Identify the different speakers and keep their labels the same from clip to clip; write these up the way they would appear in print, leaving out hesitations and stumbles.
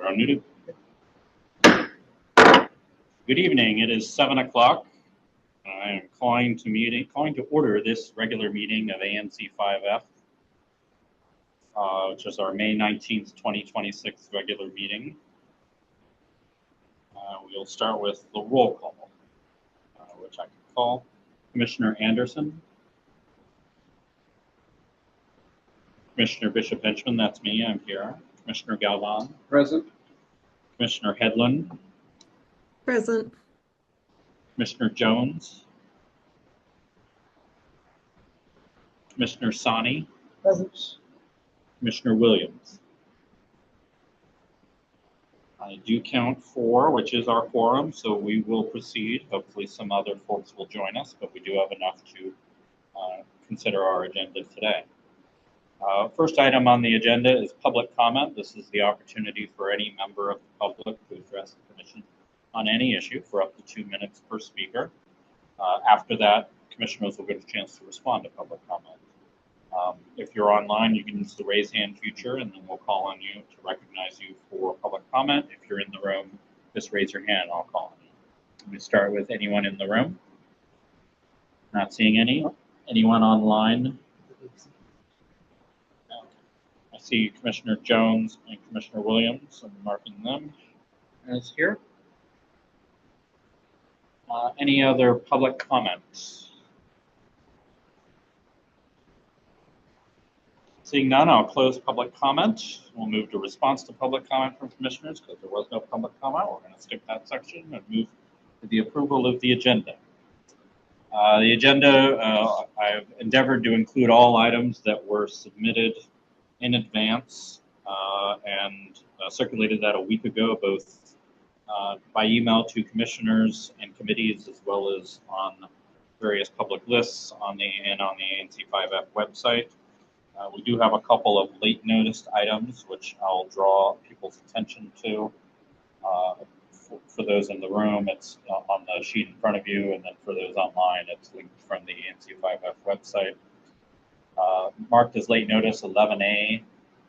Speaker 1: We're unmuted. Good evening. It is 7 o'clock. I am calling to order this regular meeting of ANC 5F, which is our May 19th, 2026 regular meeting. We'll start with the roll call, which I can call. Commissioner Anderson. Commissioner Bishop Henchman, that's me, I'm here. Commissioner Galvan.
Speaker 2: Present.
Speaker 1: Commissioner Hedlund.
Speaker 3: Present.
Speaker 1: Commissioner Jones. Commissioner Sani.
Speaker 2: Present.
Speaker 1: Commissioner Williams. I do count 4, which is our quorum, so we will proceed. Hopefully some other folks will join us, but we do have enough to consider our agenda today. First item on the agenda is public comment. This is the opportunity for any member of the public to address the commission on any issue for up to 2 minutes per speaker. After that, commissioners will get a chance to respond to public comment. If you're online, you can use the raise hand feature, and then we'll call on you to recognize you for public comment. If you're in the room, just raise your hand and I'll call on you. Let me start with anyone in the room. Not seeing any. Anyone online? I see Commissioner Jones and Commissioner Williams. I'm marking them as here. Any other public comments? Seeing none, I'll close public comment. We'll move to response to public comment from commissioners because there was no public comment. We're going to skip that section and move to the approval of the agenda. The agenda, I've endeavored to include all items that were submitted in advance and circulated that a week ago, both by email to commissioners and committees, as well as on various public lists on the ANC 5F website. We do have a couple of late noticed items, which I'll draw people's attention to. For those in the room, it's on the sheet in front of you, and then for those online, it's linked from the ANC 5F website. Marked as late notice 11A,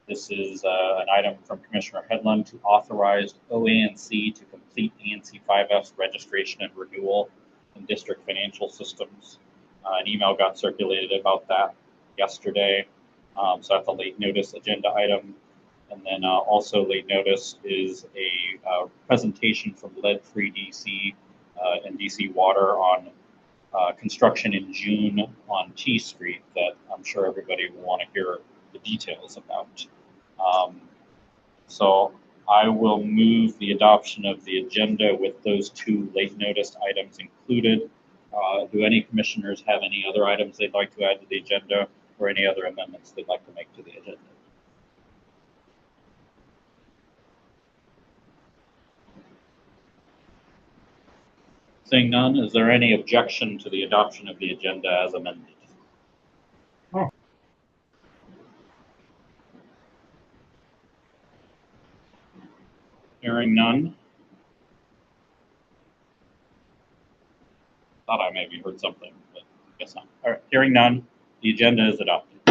Speaker 1: this is an item from Commissioner Hedlund to authorize OANC to complete ANC 5F's registration and renewal in district financial systems. An email got circulated about that yesterday. So that's a late notice agenda item. And then also late notice is a presentation from Lead-Free DC and DC Water on construction in June on T Street that I'm sure everybody will want to hear the details about. So I will move the adoption of the agenda with those 2 late notice items included. Do any commissioners have any other items they'd like to add to the agenda or any other amendments they'd like to make to the agenda? Seeing none, is there any objection to the adoption of the agenda as amended? Oh. Hearing none. Thought I maybe heard something, but guess not. All right, hearing none, the agenda is adopted.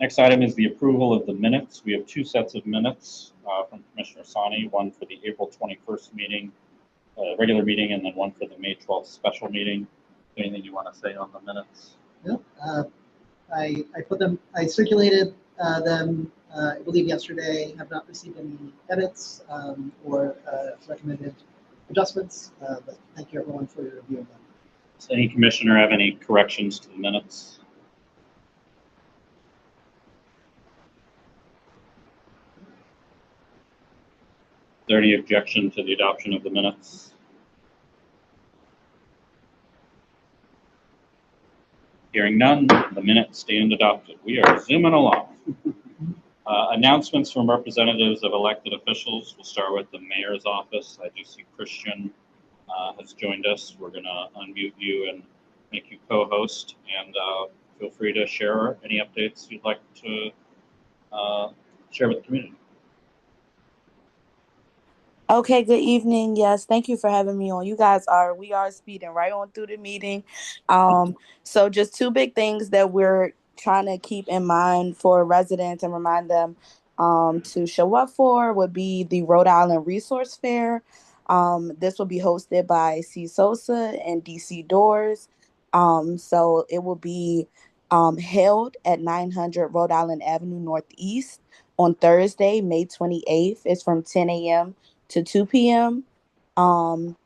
Speaker 1: Next item is the approval of the minutes. We have 2 sets of minutes from Commissioner Sani, one for the April 21st meeting, regular meeting, and then one for the May 12th special meeting. Anything you want to say on the minutes?
Speaker 4: No, I circulated them, I believe yesterday, have not received any edits or recommended adjustments, but thank you everyone for your review of them.
Speaker 1: Does any commissioner have any corrections to the minutes? Is there any objection to the adoption of the minutes? Hearing none, the minutes stand adopted. We are zooming along. Announcements from representatives of elected officials. We'll start with the mayor's office. I do see Christian has joined us. We're going to unmute you and make you co-host, and feel free to share any updates you'd like to share with the community.
Speaker 5: Okay, good evening. Yes, thank you for having me on. We are speeding right on through the meeting. So just 2 big things that we're trying to keep in mind for residents and remind them to show up for would be the Rhode Island Resource Fair. This will be hosted by C. Sosa and DC Doors. So it will be held at 900 Rhode Island Avenue Northeast on Thursday, May 28th. It's from 10 a.m. to 2 p.m. Um,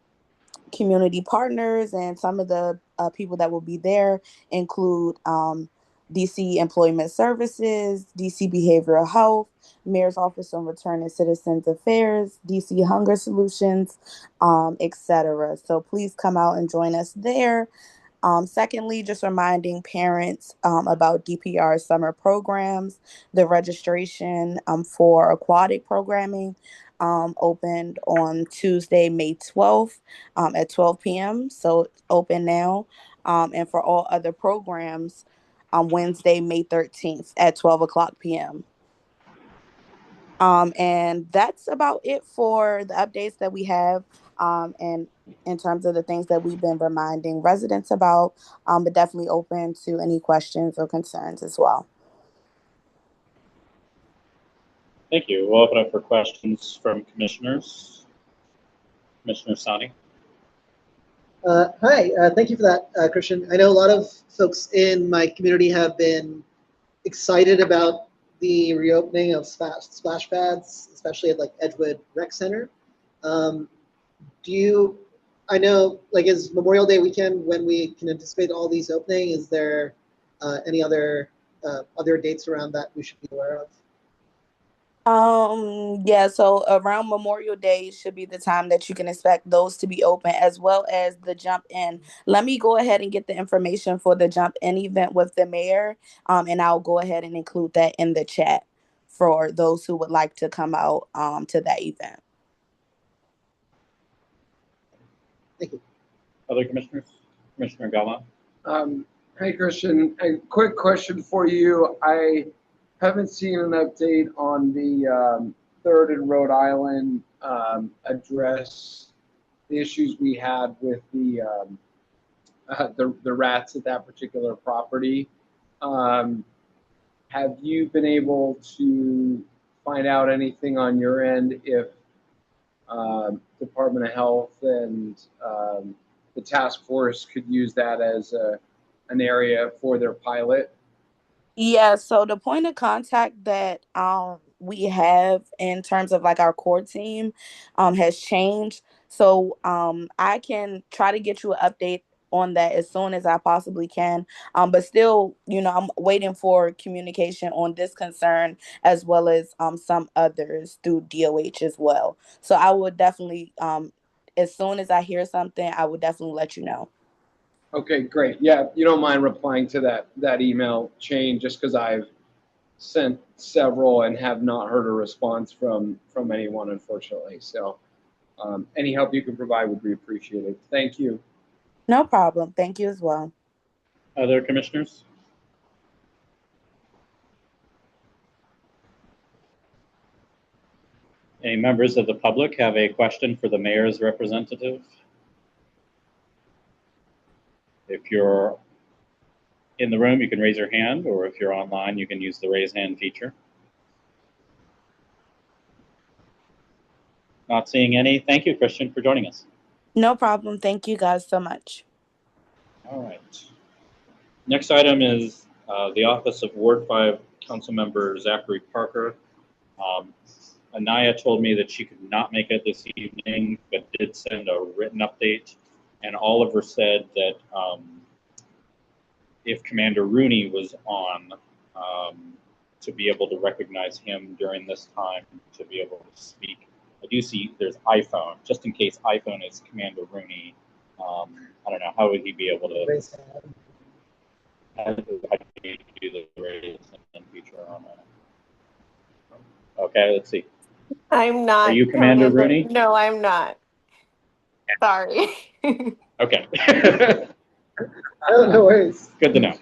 Speaker 5: Community partners and some of the people that will be there include DC Employment Services, DC Behavioral Health, Mayor's Office on Return and Citizens Affairs, DC Hunger Solutions, etc. So please come out and join us there. Secondly, just reminding parents about DPR summer programs. The registration for aquatic programming opened on Tuesday, May 12th at 12 p.m. So it's open now. And for all other programs, on Wednesday, May 13th at 12 o'clock p.m. And that's about it for the updates that we have. And in terms of the things that we've been reminding residents about, but definitely open to any questions or concerns as well.
Speaker 1: Thank you. We'll open up for questions from commissioners. Commissioner Sani.
Speaker 4: Hi, thank you for that, Christian. I know a lot of folks in my community have been excited about the reopening of splash pads, especially at like Edgewood Rec Center. I know, like, is Memorial Day weekend when we can anticipate all these opening? Is there any other dates around that we should be aware of?
Speaker 5: Yeah, so around Memorial Day should be the time that you can expect those to be open, as well as the jump in. Let me go ahead and get the information for the jump in event with the mayor, and I'll go ahead and include that in the chat for those who would like to come out to that event.
Speaker 4: Thank you.
Speaker 1: Other commissioners? Commissioner Gala.
Speaker 2: Hey, Christian, a quick question for you. I haven't seen an update on the 3rd and Rhode Island address the issues we had with the rats at that particular property. Have you been able to find out anything on your end if Department of Health and the task force could use that as an area for their pilot?
Speaker 5: Yeah, so the point of contact that we have in terms of like our core team has changed. So I can try to get you an update on that as soon as I possibly can. But still, I'm waiting for communication on this concern as well as some others through DOH as well. So I would definitely, as soon as I hear something, I would definitely let you know.
Speaker 2: Okay, great. Yeah, you don't mind replying to that email chain, just because I've sent several and have not heard a response from anyone, unfortunately. So any help you can provide would be appreciated. Thank you.
Speaker 5: No problem. Thank you as well.
Speaker 1: Other commissioners? Any members of the public have a question for the mayor's representative? If you're in the room, you can raise your hand, or if you're online, you can use the raise hand feature. Not seeing any. Thank you, Christian, for joining us.
Speaker 5: No problem. Thank you guys so much.
Speaker 1: All right. Next item is the Office of Ward 5 Councilmember Zachary Parker. Anaya told me that she could not make it this evening, but did send a written update. And Oliver said that if Commander Rooney was on, to be able to recognize him during this time, to be able to speak. I do see there's iPhone, just in case iPhone is Commander Rooney. I don't know, how would he be able to
Speaker 4: Raise hand.
Speaker 1: how do you do the raise hand feature on it? Okay, let's see.
Speaker 6: I'm not.
Speaker 1: Are you Commander Rooney?
Speaker 6: No, I'm not. Sorry.
Speaker 1: Okay.
Speaker 4: No worries.
Speaker 1: Good to know.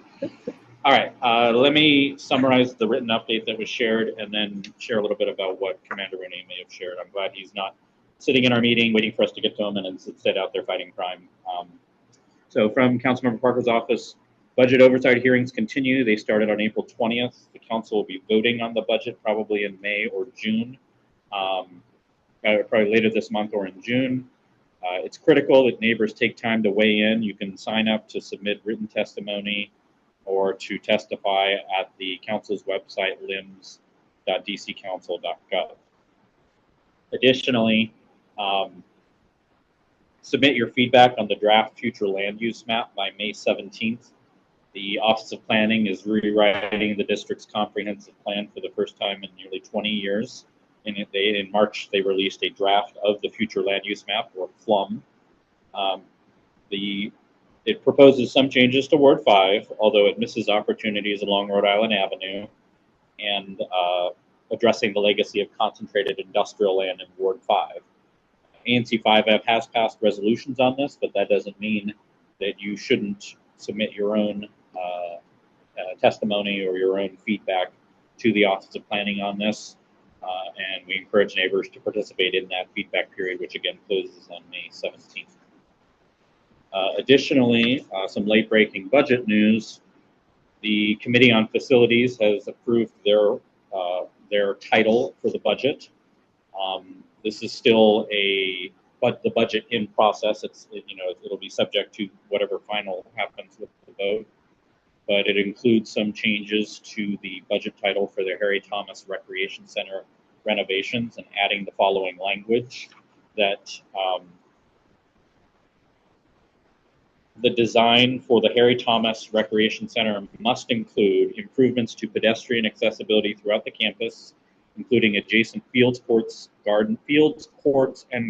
Speaker 1: All right, let me summarize the written update that was shared and then share a little bit about what Commander Rooney may have shared. I'm glad he's not sitting in our meeting waiting for us to get to him and instead out there fighting crime. So from Councilmember Parker's office, Budget oversight hearings continue. They started on April 20th. The council will be voting on the budget probably in May or June, probably later this month or in June. It's critical that neighbors take time to weigh in. You can sign up to submit written testimony or to testify at the council's website, lims.dccouncil.gov. Additionally, submit your feedback on the draft future land use map by May 17th. The Office of Planning is rewriting the district's comprehensive plan for the first time in nearly 20 years. In March, they released a draft of the future land use map, or FLUM. It proposes some changes to Ward 5, although it misses opportunities along Rhode Island Avenue and addressing the legacy of concentrated industrial land in Ward 5. ANC 5F has passed resolutions on this, but that doesn't mean that you shouldn't submit your own testimony or your own feedback to the Office of Planning on this. And we encourage neighbors to participate in that feedback period, which again closes on May 17th. Additionally, some late-breaking budget news. The Committee on Facilities has approved their title for the budget. This is still the budget in process. It'll be subject to whatever final happens with the vote, but it includes some changes to the budget title for the Harry Thomas Recreation Center renovations and adding the following language that the design for the Harry Thomas Recreation Center must include improvements to pedestrian accessibility throughout the campus, including adjacent fields, courts, and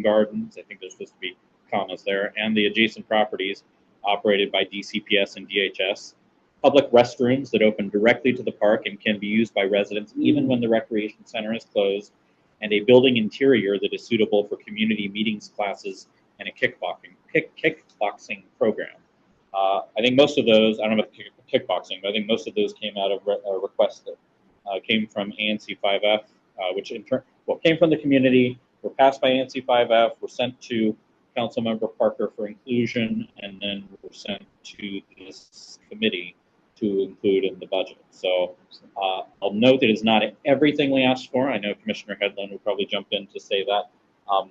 Speaker 1: gardens. I think there's supposed to be commas there, and the adjacent properties operated by DCPS and DHS. Public restrooms that open directly to the park and can be used by residents even when the recreation center is closed, and a building interior that is suitable for community meetings, classes, and a kickboxing program. I think most of those, I don't know about kickboxing, but I think most of those came out of requests that came from ANC 5F, which in turn, came from the community, were passed by ANC 5F, were sent to Councilmember Parker for inclusion, and then were sent to this committee to include in the budget. So I'll note that it's not everything we asked for. I know Commissioner Headland will probably jump in to say that.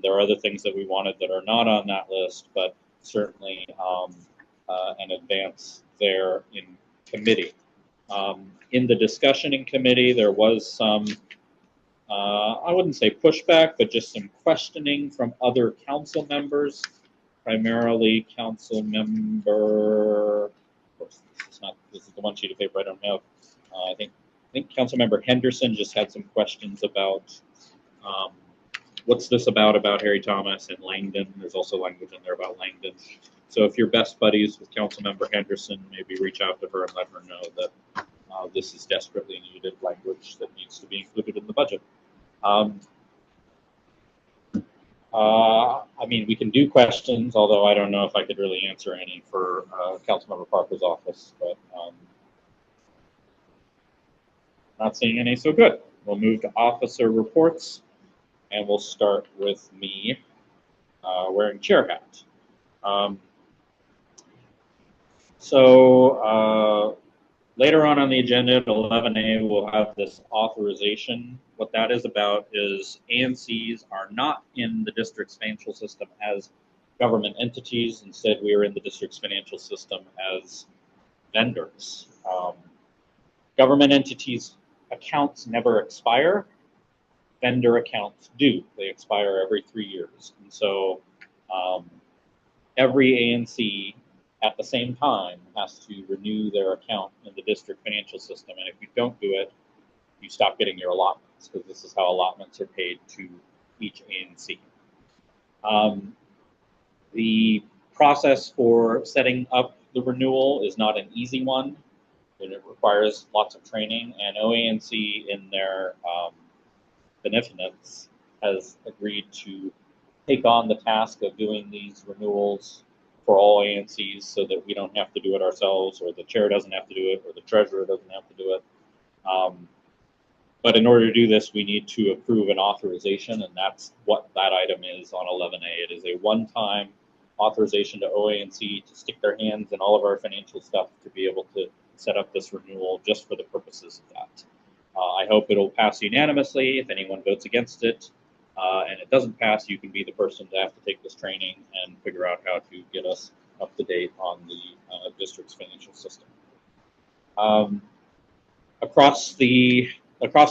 Speaker 1: There are other things that we wanted that are not on that list, but certainly an advance there in committee. In the discussion in committee, there was some, I wouldn't say pushback, but just some questioning from other council members, primarily council member, this is the one sheet of paper I don't have. I think council member Henderson just had some questions about what's this about Harry Thomas and Langdon. There's also language in there about Langdon. So if you're best buddies with Councilmember Henderson, maybe reach out to her and let her know that this is desperately needed language that needs to be included in the budget. I mean, we can do questions, although I don't know if I could really answer any for Councilmember Parker's office, but not seeing any, so good. We'll move to officer reports. And we'll start with me wearing chair hat. Later on the agenda at 11A, we'll have this authorization. What that is about is ANCs are not in the district's financial system as government entities. Instead, we are in the district's financial system as vendors. Government entities' accounts never expire. Vendor accounts do. They expire every 3 years. And so every ANC at the same time has to renew their account in the district financial system. And if you don't do it, you stop getting your allotments, because this is how allotments are paid to each ANC. The process for setting up the renewal is not an easy one, and it requires lots of training. And OANC, in their beneficence, has agreed to take on the task of doing these renewals for all ANCs so that we don't have to do it ourselves, or the chair doesn't have to do it, or the treasurer doesn't have to do it. But in order to do this, we need to approve an authorization, and that's what that item is on 11A. It is a one-time authorization to ANC to stick their hands in all of our financial stuff to be able to set up this renewal just for the purposes of that. I hope it'll pass unanimously. If anyone votes against it and it doesn't pass, you can be the person to have to take this training and figure out how to get us up to date on the district's financial system. Across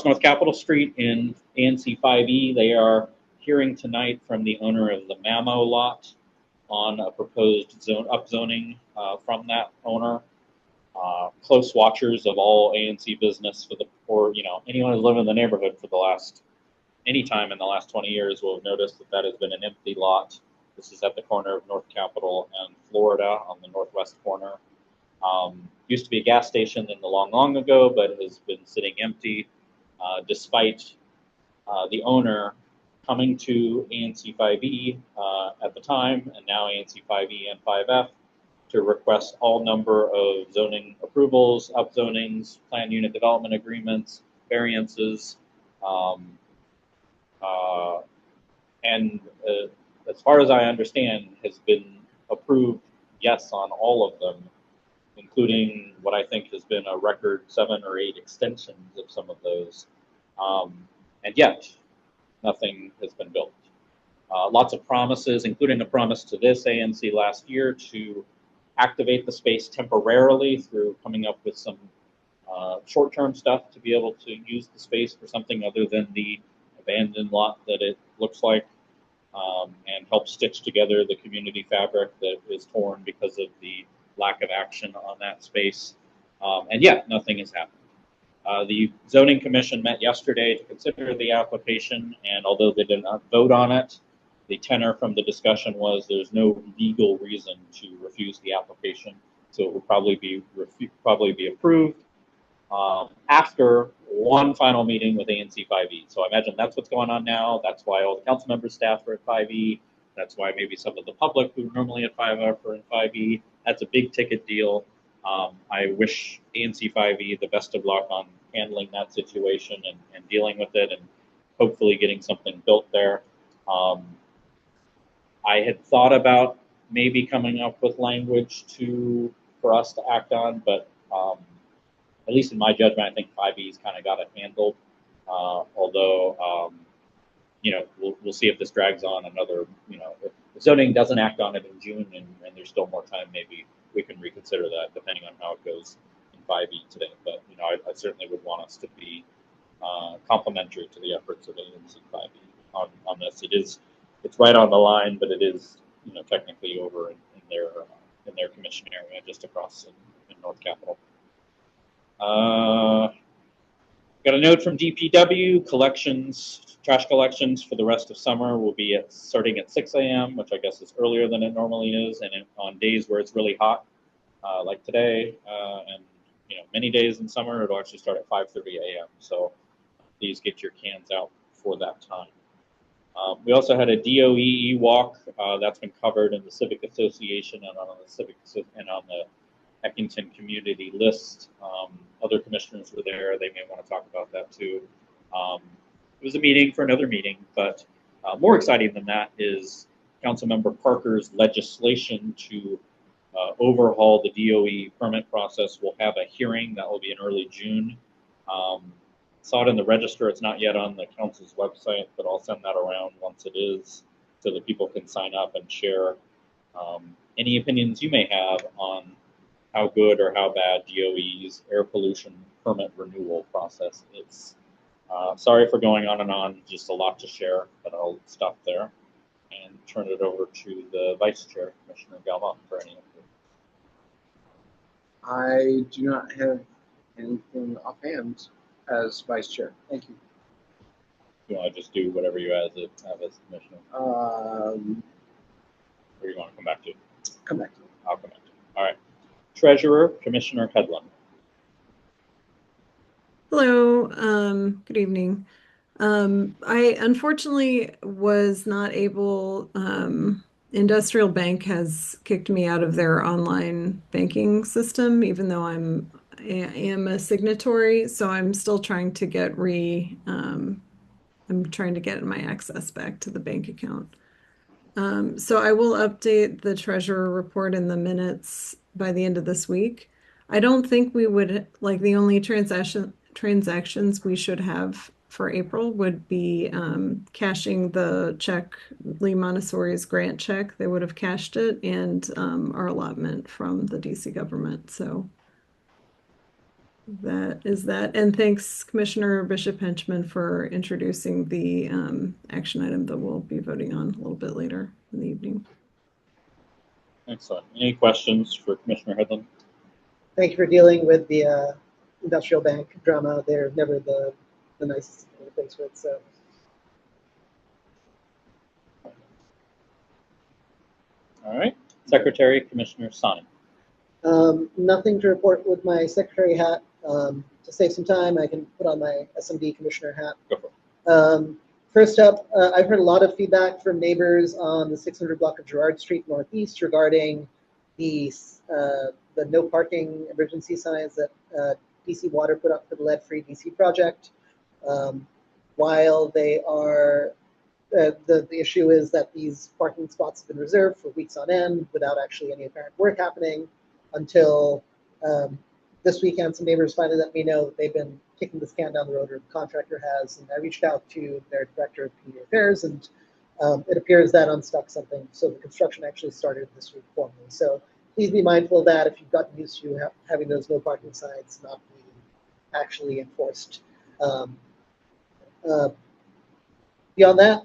Speaker 1: North Capitol Street in ANC 5E, they are hearing tonight from the owner of the Mamo lot on a proposed upzoning from that owner. Close watchers of all ANC business anyone who's lived in the neighborhood for any time in the last 20 years will have noticed that has been an empty lot. This is at the corner of North Capitol and Florida on the northwest corner. Used to be a gas station in the long ago, but has been sitting empty despite the owner coming to ANC 5E at the time, and now ANC 5E and 5F, to request all number of zoning approvals, upzonings, planned unit development agreements, variances, and as far as I understand, has been approved yes on all of them, including what I think has been a record 7 or 8 extensions of some of those. And yet, nothing has been built. Lots of promises, including a promise to this ANC last year to activate the space temporarily through coming up with some short-term stuff to be able to use the space for something other than the abandoned lot that it looks like, and help stitch together the community fabric that is torn because of the lack of action on that space. And yet, nothing has happened. The Zoning Commission met yesterday to consider the application, and although they did not vote on it, the tenor from the discussion was there's no legal reason to refuse the application, so it will probably be approved after one final meeting with ANC 5E. So I imagine that's what's going on now. That's why all the council members, staff are at 5E. That's why maybe some of the public who are normally at 5F are in 5E. That's a big ticket deal. I wish ANC 5E the best of luck on handling that situation and dealing with it and hopefully getting something built there. I had thought about maybe coming up with language for us to act on, but at least in my judgment, I think 5E's kind of got it handled. Although, we'll see if this drags on another, if zoning doesn't act on it in June and there's still more time, maybe we can reconsider that depending on how it goes in 5E today. But, I certainly would want us to be complementary to the efforts of ANC 5E on this. It's right on the line, but it is, technically over in their commission area just across in North Capitol. Got a note from DPW. Trash collections for the rest of summer will be starting at 6 a.m., which I guess is earlier than it normally is, and on days where it's really hot, like today, and many days in summer, it'll actually start at 5:30 a.m. So please get your cans out for that time. We also had a DOEE walk that's been covered in the Civic Association and on the Eckington community list. Other commissioners were there. They may want to talk about that too. It was a meeting for another meeting, but more exciting than that is Councilmember Parker's legislation to overhaul the DOE permit process. We'll have a hearing that will be in early June. Saw it in the register. It's not yet on the council's website, but I'll send that around once it is so that people can sign up and share any opinions you may have on how good or how bad DOE's air pollution permit renewal process is. Sorry for going on, just a lot to share, but I'll stop there and turn it over to the Vice Chair, Commissioner Galvin, for any update.
Speaker 2: I do not have anything offhand as Vice Chair. Thank you.
Speaker 1: You want to just do whatever you have as Commissioner? Or you want to come back to it?
Speaker 2: Come back to it.
Speaker 1: I'll come back to it. All right. Treasurer, Commissioner Headland.
Speaker 3: Hello, good evening. I unfortunately was not able, Industrial Bank has kicked me out of their online banking system, even though I am a signatory, so I'm still trying to get I'm trying to get my access back to the bank account. So I will update the treasurer report in the minutes by the end of this week. I don't think we would, like, the only transactions we should have for April would be cashing the check, Lee Montessori's grant check. They would have cashed it, and our allotment from the DC government. So that is that. And thanks, Commissioner Bishop Henchman, for introducing the action item that we'll be voting on a little bit later in the evening.
Speaker 1: Excellent. Any questions for Commissioner Headland?
Speaker 4: Thank you for dealing with the industrial bank drama. They're never the nicest to face with. So.
Speaker 1: All right. Secretary, Commissioner Sani.
Speaker 4: Nothing to report with my secretary hat. To save some time, I can put on my SMD commissioner hat.
Speaker 1: Go for it.
Speaker 4: First up, I've heard a lot of feedback from neighbors on the 600 block of Girard Street Northeast regarding the no parking emergency signs that DC Water put up for the lead-free DC project. While they are, the issue is that these parking spots have been reserved for weeks on end without actually any apparent work happening until this weekend. Some neighbors finally let me know that they've been kicking this can down the road, or the contractor has, and I reached out to their director of community affairs, and it appears that unstuck something. So the construction actually started this week formally. So please be mindful of that if you've gotten used to having those no parking signs not being actually enforced. Beyond that,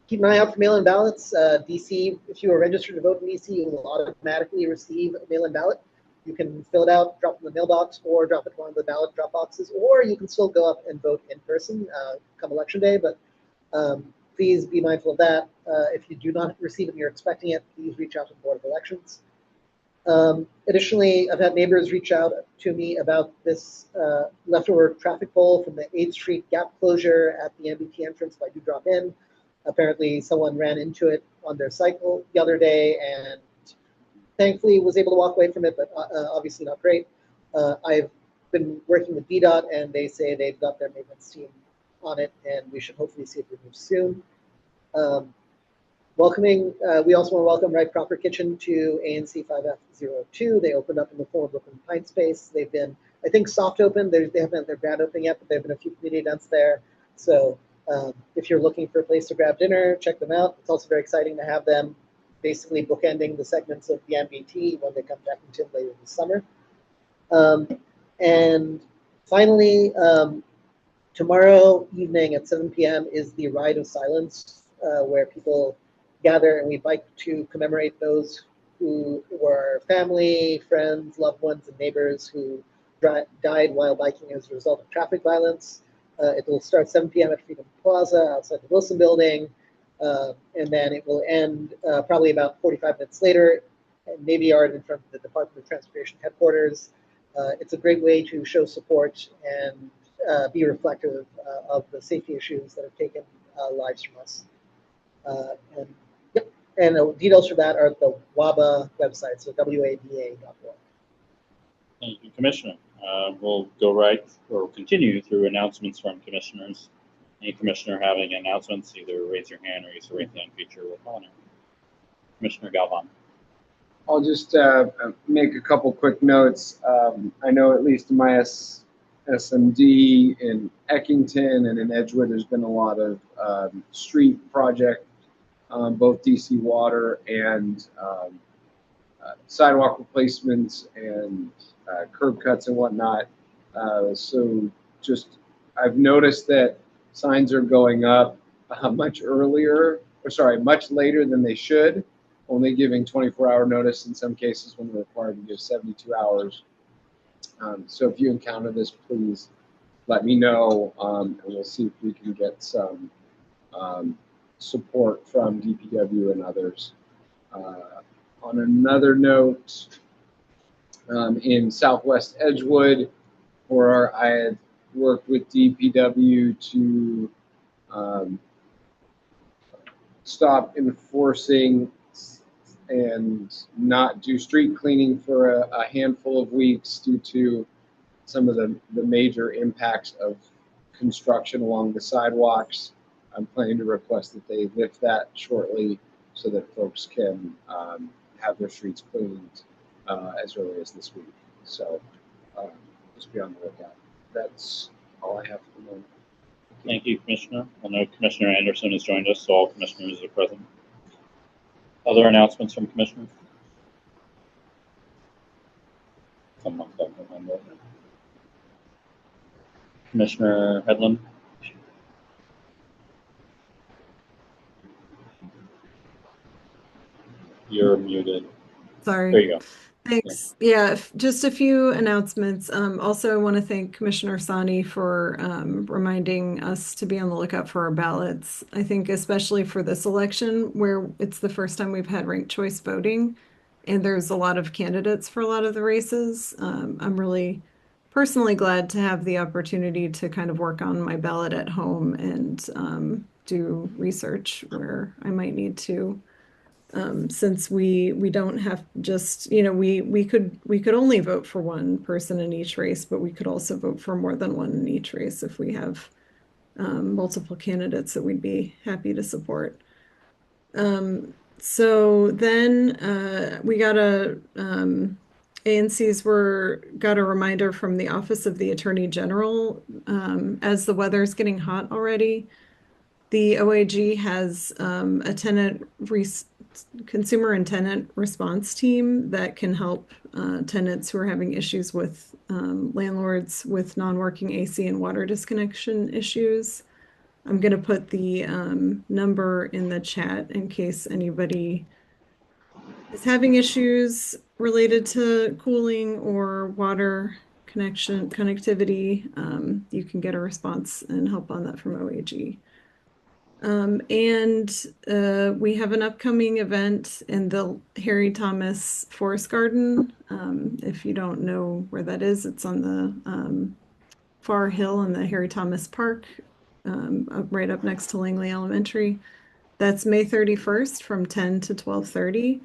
Speaker 4: keep an eye out for mail-in ballots. DC, if you are registered to vote in DC, you will automatically receive a mail-in ballot. You can fill it out, drop it in the mailbox, or drop it in one of the ballot drop boxes, or you can still go up and vote in person come election day. But please be mindful of that. If you do not receive it and you're expecting it, please reach out to the Board of Elections. Additionally, I've had neighbors reach out to me about this leftover traffic pole from the 8th Street gap closure at the MBT entrance by Dewdrop Inn. Apparently, someone ran into it on their cycle the other day and thankfully was able to walk away from it, but obviously not great. I've been working with VDOT, and they say they've got their maintenance team on it, and we should hopefully see it removed soon. We also want to welcome Right Proper Kitchen to ANC 5F02. They opened up in the former Brooklyn Pint Space. They've been, I think, soft open. They haven't had their grand opening yet, but there have been a few community events there. So if you're looking for a place to grab dinner, check them out. It's also very exciting to have them basically bookending the segments of the MBT when they come back into later this summer. And finally, tomorrow evening at 7 p.m. is the Ride of Silence, where people gather and we bike to commemorate those who were family, friends, loved ones, and neighbors who died while biking as a result of traffic violence. It will start 7 p.m. at Freedom Plaza outside the Wilson Building, and then it will end probably about 45 minutes later in Navy Yard in front of the Department of Transportation headquarters. It's a great way to show support and be reflective of the safety issues that have taken lives from us. And details for that are at the WABA website, so waba.org.
Speaker 1: Thank you, Commissioner. We'll go right or continue through announcements from commissioners. Any commissioner having announcements, either raise your hand or use the raise hand feature with honor. Commissioner Galvan.
Speaker 2: I'll just make a couple quick notes. I know at least in my SMD in Eckington and in Edgewood, there's been a lot of street project, both DC Water and sidewalk replacements and curb cuts and whatnot. So just, I've noticed that signs are going up much later than they should, only giving 24-hour notice in some cases when they're required to give 72 hours. So if you encounter this, please let me know, and we'll see if we can get some support from DPW and others. On another note, in Southwest Edgewood, where I had worked with DPW to stop enforcing and not do street cleaning for a handful of weeks due to some of the major impacts of construction along the sidewalks. I'm planning to request that they lift that shortly so that folks can have their streets cleaned as early as this week. So just be on the lookout. That's all I have for the moment.
Speaker 1: Thank you, Commissioner. I know Commissioner Anderson has joined us, so all commissioners are present. Other announcements from commissioners? Someone can remember. Commissioner Headland? You're muted.
Speaker 3: Sorry.
Speaker 1: There you go.
Speaker 3: Thanks. Yeah, just a few announcements. Also, I want to thank Commissioner Sani for reminding us to be on the lookout for our ballots. I think especially for this election, where it's the first time we've had ranked choice voting, and there's a lot of candidates for a lot of the races. I'm really personally glad to have the opportunity to kind of work on my ballot at home and do research where I might need to. Since we don't have just, we could only vote for one person in each race, but we could also vote for more than one in each race if we have multiple candidates that we'd be happy to support. So then we got ANCs got a reminder from the Office of the Attorney General as the weather's getting hot already. The OAG has consumer and tenant response team that can help tenants who are having issues with landlords with non-working AC and water disconnection issues. I'm going to put the number in the chat in case anybody is having issues related to cooling or water connectivity. You can get a response and help on that from OAG. We have an upcoming event in the Harry Thomas Forest Garden. If you don't know where that is, it's on the far hill in the Harry Thomas Park, right up next to Langley Elementary. That's May 31st from 10 to 12:30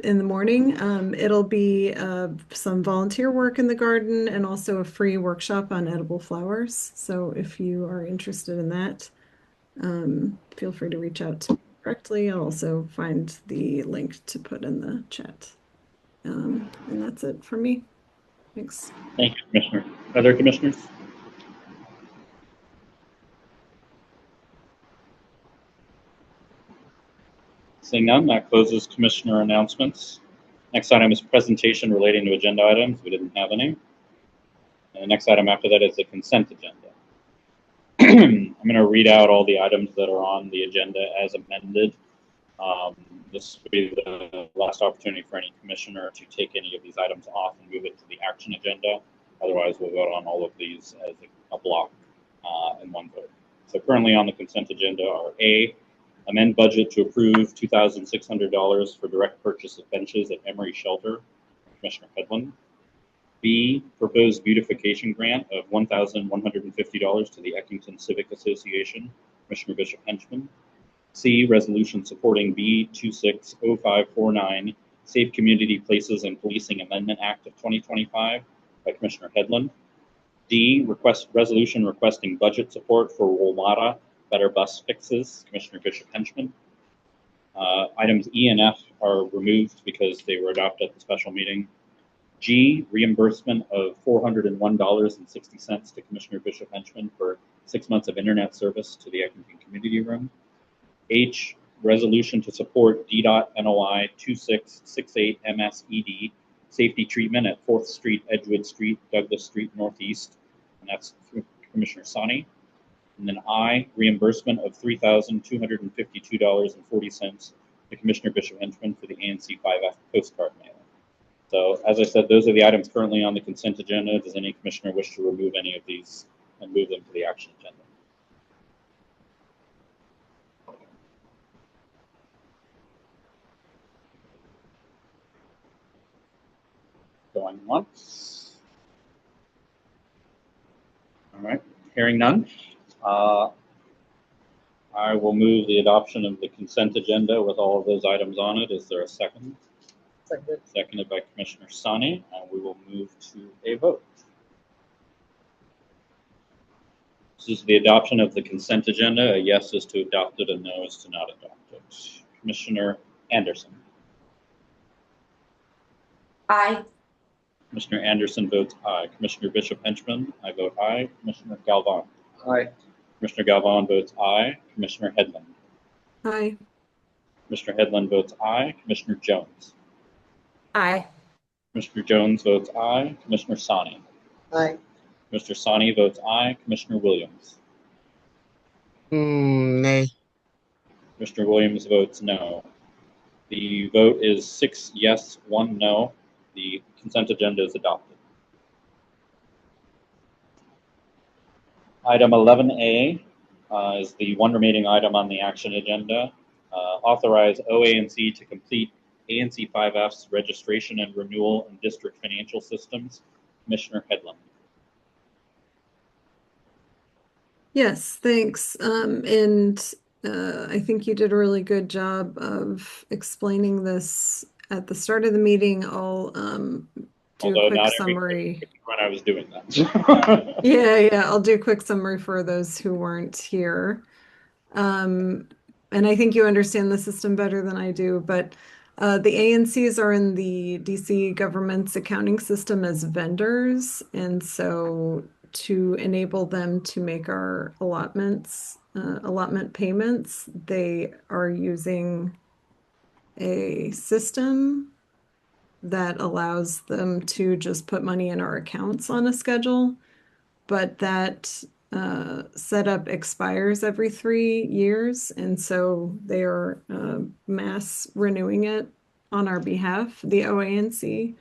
Speaker 3: in the morning. It'll be some volunteer work in the garden and also a free workshop on edible flowers. So if you are interested in that, feel free to reach out to me directly. I'll also find the link to put in the chat. And that's it for me. Thanks.
Speaker 1: Thank you, Commissioner. Other commissioners? Seeing none, that closes commissioner announcements. Next item is presentation relating to agenda items. We didn't have any. And the next item after that is the consent agenda. I'm going to read out all the items that are on the agenda as amended. This will be the last opportunity for any commissioner to take any of these items off and move it to the action agenda. Otherwise, we'll vote on all of these as a block in one vote. So currently on the consent agenda are A, amend budget to approve $2,600 for direct purchase of benches at Emory Shelter, Commissioner Headland. B, proposed beautification grant of $1,150 to the Eckington Civic Association, Commissioner Bishop Henchman. C, resolution supporting B260549, Safe Community Places and Policing Amendment Act of 2025 by Commissioner Headland. D, resolution requesting budget support for Wolmata Better Bus Fixes, Commissioner Bishop Henchman. Items E and F are removed because they were adopted at the special meeting. G, reimbursement of $401.60 to Commissioner Bishop Henchman for 6 months of internet service to the Eckington Community Room. H, resolution to support DDOT NOI 2668 MSED safety treatment at 4th Street, Edgewood Street, Douglas Street Northeast, and that's through Commissioner Sani. And then I, reimbursement of $3,252.40 to Commissioner Bishop Henchman for the ANC 5F postcard mailing. So, as I said, those are the items currently on the consent agenda. Does any commissioner wish to remove any of these and move them to the action agenda? Going once. All right, hearing none. I will move the adoption of the consent agenda with all of those items on it. Is there a second?
Speaker 4: Seconded.
Speaker 1: Seconded by Commissioner Sani, and we will move to a vote. This is the adoption of the consent agenda. A yes is to adopt it, a no is to not adopt it. Commissioner Anderson.
Speaker 6: Aye.
Speaker 1: Commissioner Anderson votes aye. Commissioner Bishop Henchman, I vote aye. Commissioner Galvan.
Speaker 2: Aye.
Speaker 1: Commissioner Galvan votes aye. Commissioner Headland.
Speaker 3: Aye.
Speaker 1: Commissioner Headland votes aye. Commissioner Jones.
Speaker 6: Aye.
Speaker 1: Commissioner Jones votes aye. Commissioner Sani.
Speaker 4: Aye.
Speaker 1: Commissioner Sani votes aye. Commissioner Williams.
Speaker 7: Nay.
Speaker 1: Commissioner Williams votes no. The vote is 6 yes, 1 no. The consent agenda is adopted. Item 11A is the one remaining item on the action agenda. Authorize OANC to complete ANC 5F's registration and renewal in district financial systems. Commissioner Headland.
Speaker 3: Yes, thanks. I think you did a really good job of explaining this at the start of the meeting. I'll do
Speaker 1: Although
Speaker 3: a quick
Speaker 1: not
Speaker 3: summary.
Speaker 1: when I was doing that.
Speaker 3: Yeah, I'll do a quick summary for those who weren't here. And I think you understand the system better than I do, but the ANCs are in the DC government's accounting system as vendors, and so to enable them to make our allotment payments, they are using a system that allows them to just put money in our accounts on a schedule, but that setup expires every 3 years, and so they are mass renewing it on our behalf, the OANC.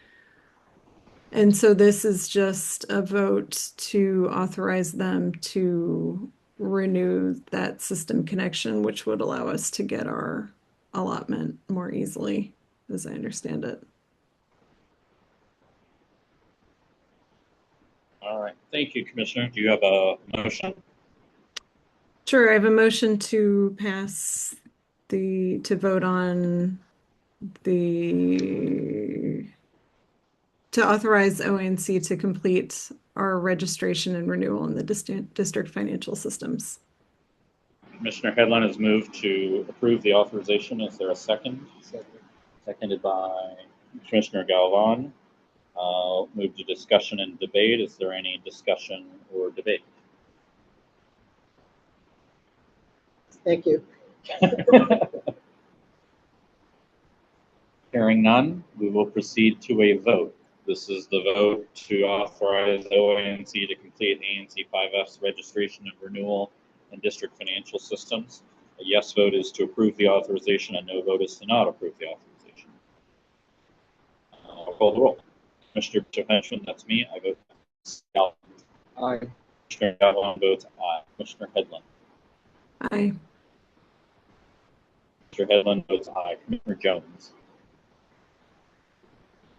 Speaker 3: And so this is just a vote to authorize them to renew that system connection, which would allow us to get our allotment more easily, as I understand it.
Speaker 1: All right. Thank you, Commissioner. Do you have a motion?
Speaker 3: Sure, I have a motion to vote on to authorize ONC to complete our registration and renewal in the district financial systems.
Speaker 1: Commissioner Headland has moved to approve the authorization. Is there a second? Seconded by Commissioner Galvan. Move to discussion and debate. Is there any discussion or debate?
Speaker 4: Thank you.
Speaker 1: Hearing none, we will proceed to a vote. This is the vote to authorize OANC to complete ANC 5F's registration and renewal in district financial systems. A yes vote is to approve the authorization, a no vote is to not approve the authorization. I'll call the roll. Commissioner Henchman, that's me. I vote Galvan.
Speaker 2: Aye.
Speaker 1: Commissioner Galvan votes aye. Commissioner Headland.
Speaker 3: Aye.
Speaker 1: Commissioner Headland votes aye. Commissioner Jones.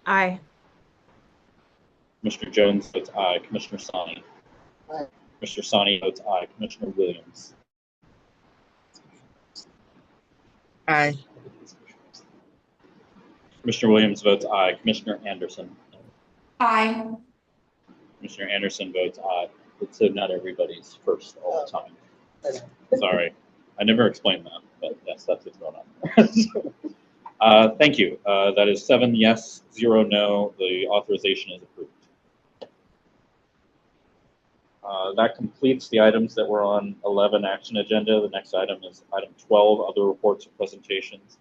Speaker 6: Aye.
Speaker 1: Commissioner Jones votes aye. Commissioner Sani.
Speaker 4: Aye.
Speaker 1: Commissioner Sani votes aye. Commissioner Williams.
Speaker 7: Aye.
Speaker 1: Commissioner Williams votes aye. Commissioner Anderson.
Speaker 6: Aye.
Speaker 1: Commissioner Anderson votes aye. So not everybody's first all the time. Sorry. I never explained that, but yes, that's what's going on. Thank you. That is 7 yes, 0 no. The authorization is approved. That completes the items that were on 11 action agenda. The next item is item 12, other reports or presentations.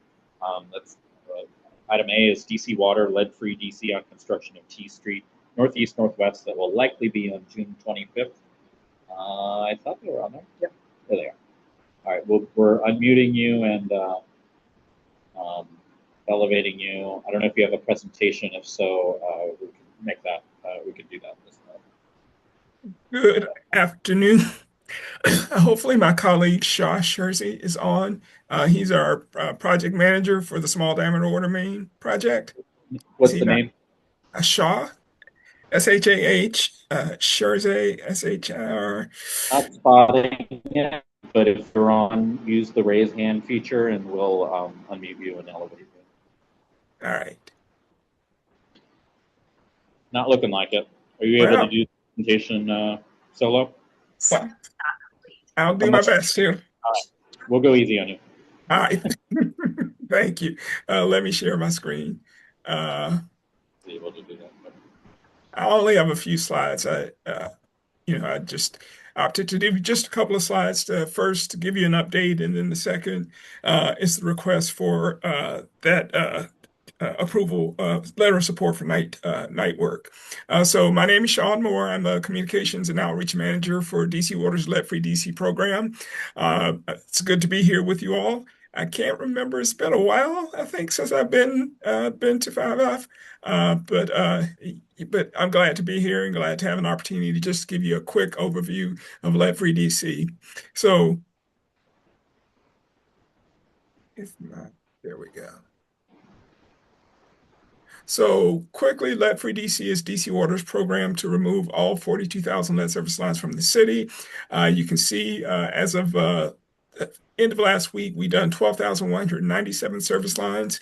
Speaker 1: Item A is DC Water, lead-free DC on construction of T Street, Northeast Northwest. That will likely be on June 25th. I thought they were on there.
Speaker 4: Yep.
Speaker 1: There they are. All right, we're unmuting you and elevating you. I don't know if you have a presentation. If so, we can make that. We could do that.
Speaker 8: Good afternoon. Hopefully my colleague Shaw Shersey is on. He's our project manager for the small diameter water main project.
Speaker 1: What's the name?
Speaker 8: Shaw, S-H-A-H, Shersey, S-H-I-R.
Speaker 1: Not spotting yet, but if you're on, use the raise hand feature and we'll unmute you and elevate you.
Speaker 8: All right.
Speaker 1: Not looking like it. Are you able to do the presentation solo?
Speaker 8: Well, I'll
Speaker 1: How
Speaker 8: do my
Speaker 1: much?
Speaker 8: best here.
Speaker 1: We'll go easy on you.
Speaker 8: All right. Thank you. Let me share my screen.
Speaker 1: Be able to do that. But
Speaker 8: I only have a few slides. I just opted to do just a couple of slides. First, to give you an update, and then the second is the request for that approval letter of support for night work. So my name is Sean Moore. I'm a communications and outreach manager for DC Water's Lead-Free DC program. It's good to be here with you all. I can't remember. It's been a while, I think, since I've been to 5F. But I'm glad to be here and glad to have an opportunity to just give you a quick overview of Lead-Free DC. So, if not, there we go. So quickly, Lead-Free DC is DC Water's program to remove all 42,000 lead service lines from the city. You can see as of end of last week, we done 12,197 service lines.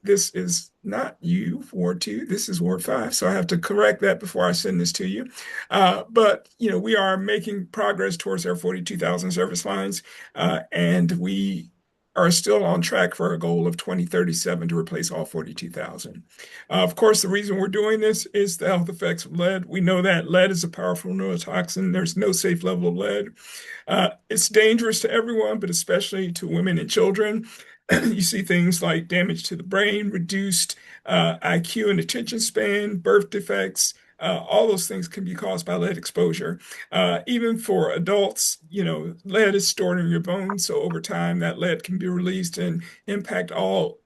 Speaker 8: This is not you, Ward 2. This is Ward 5. So I have to correct that before I send this to you. But, we are making progress towards our 42,000 service lines. And we are still on track for a goal of 2037 to replace all 42,000. Of course, the reason we're doing this is the health effects of lead. We know that lead is a powerful neurotoxin. There's no safe level of lead. It's dangerous to everyone, but especially to women and children. You see things like damage to the brain, reduced IQ and attention span, birth defects. All those things can be caused by lead exposure. Even for adults, lead is stored in your bones. So over time, that lead can be released and impact all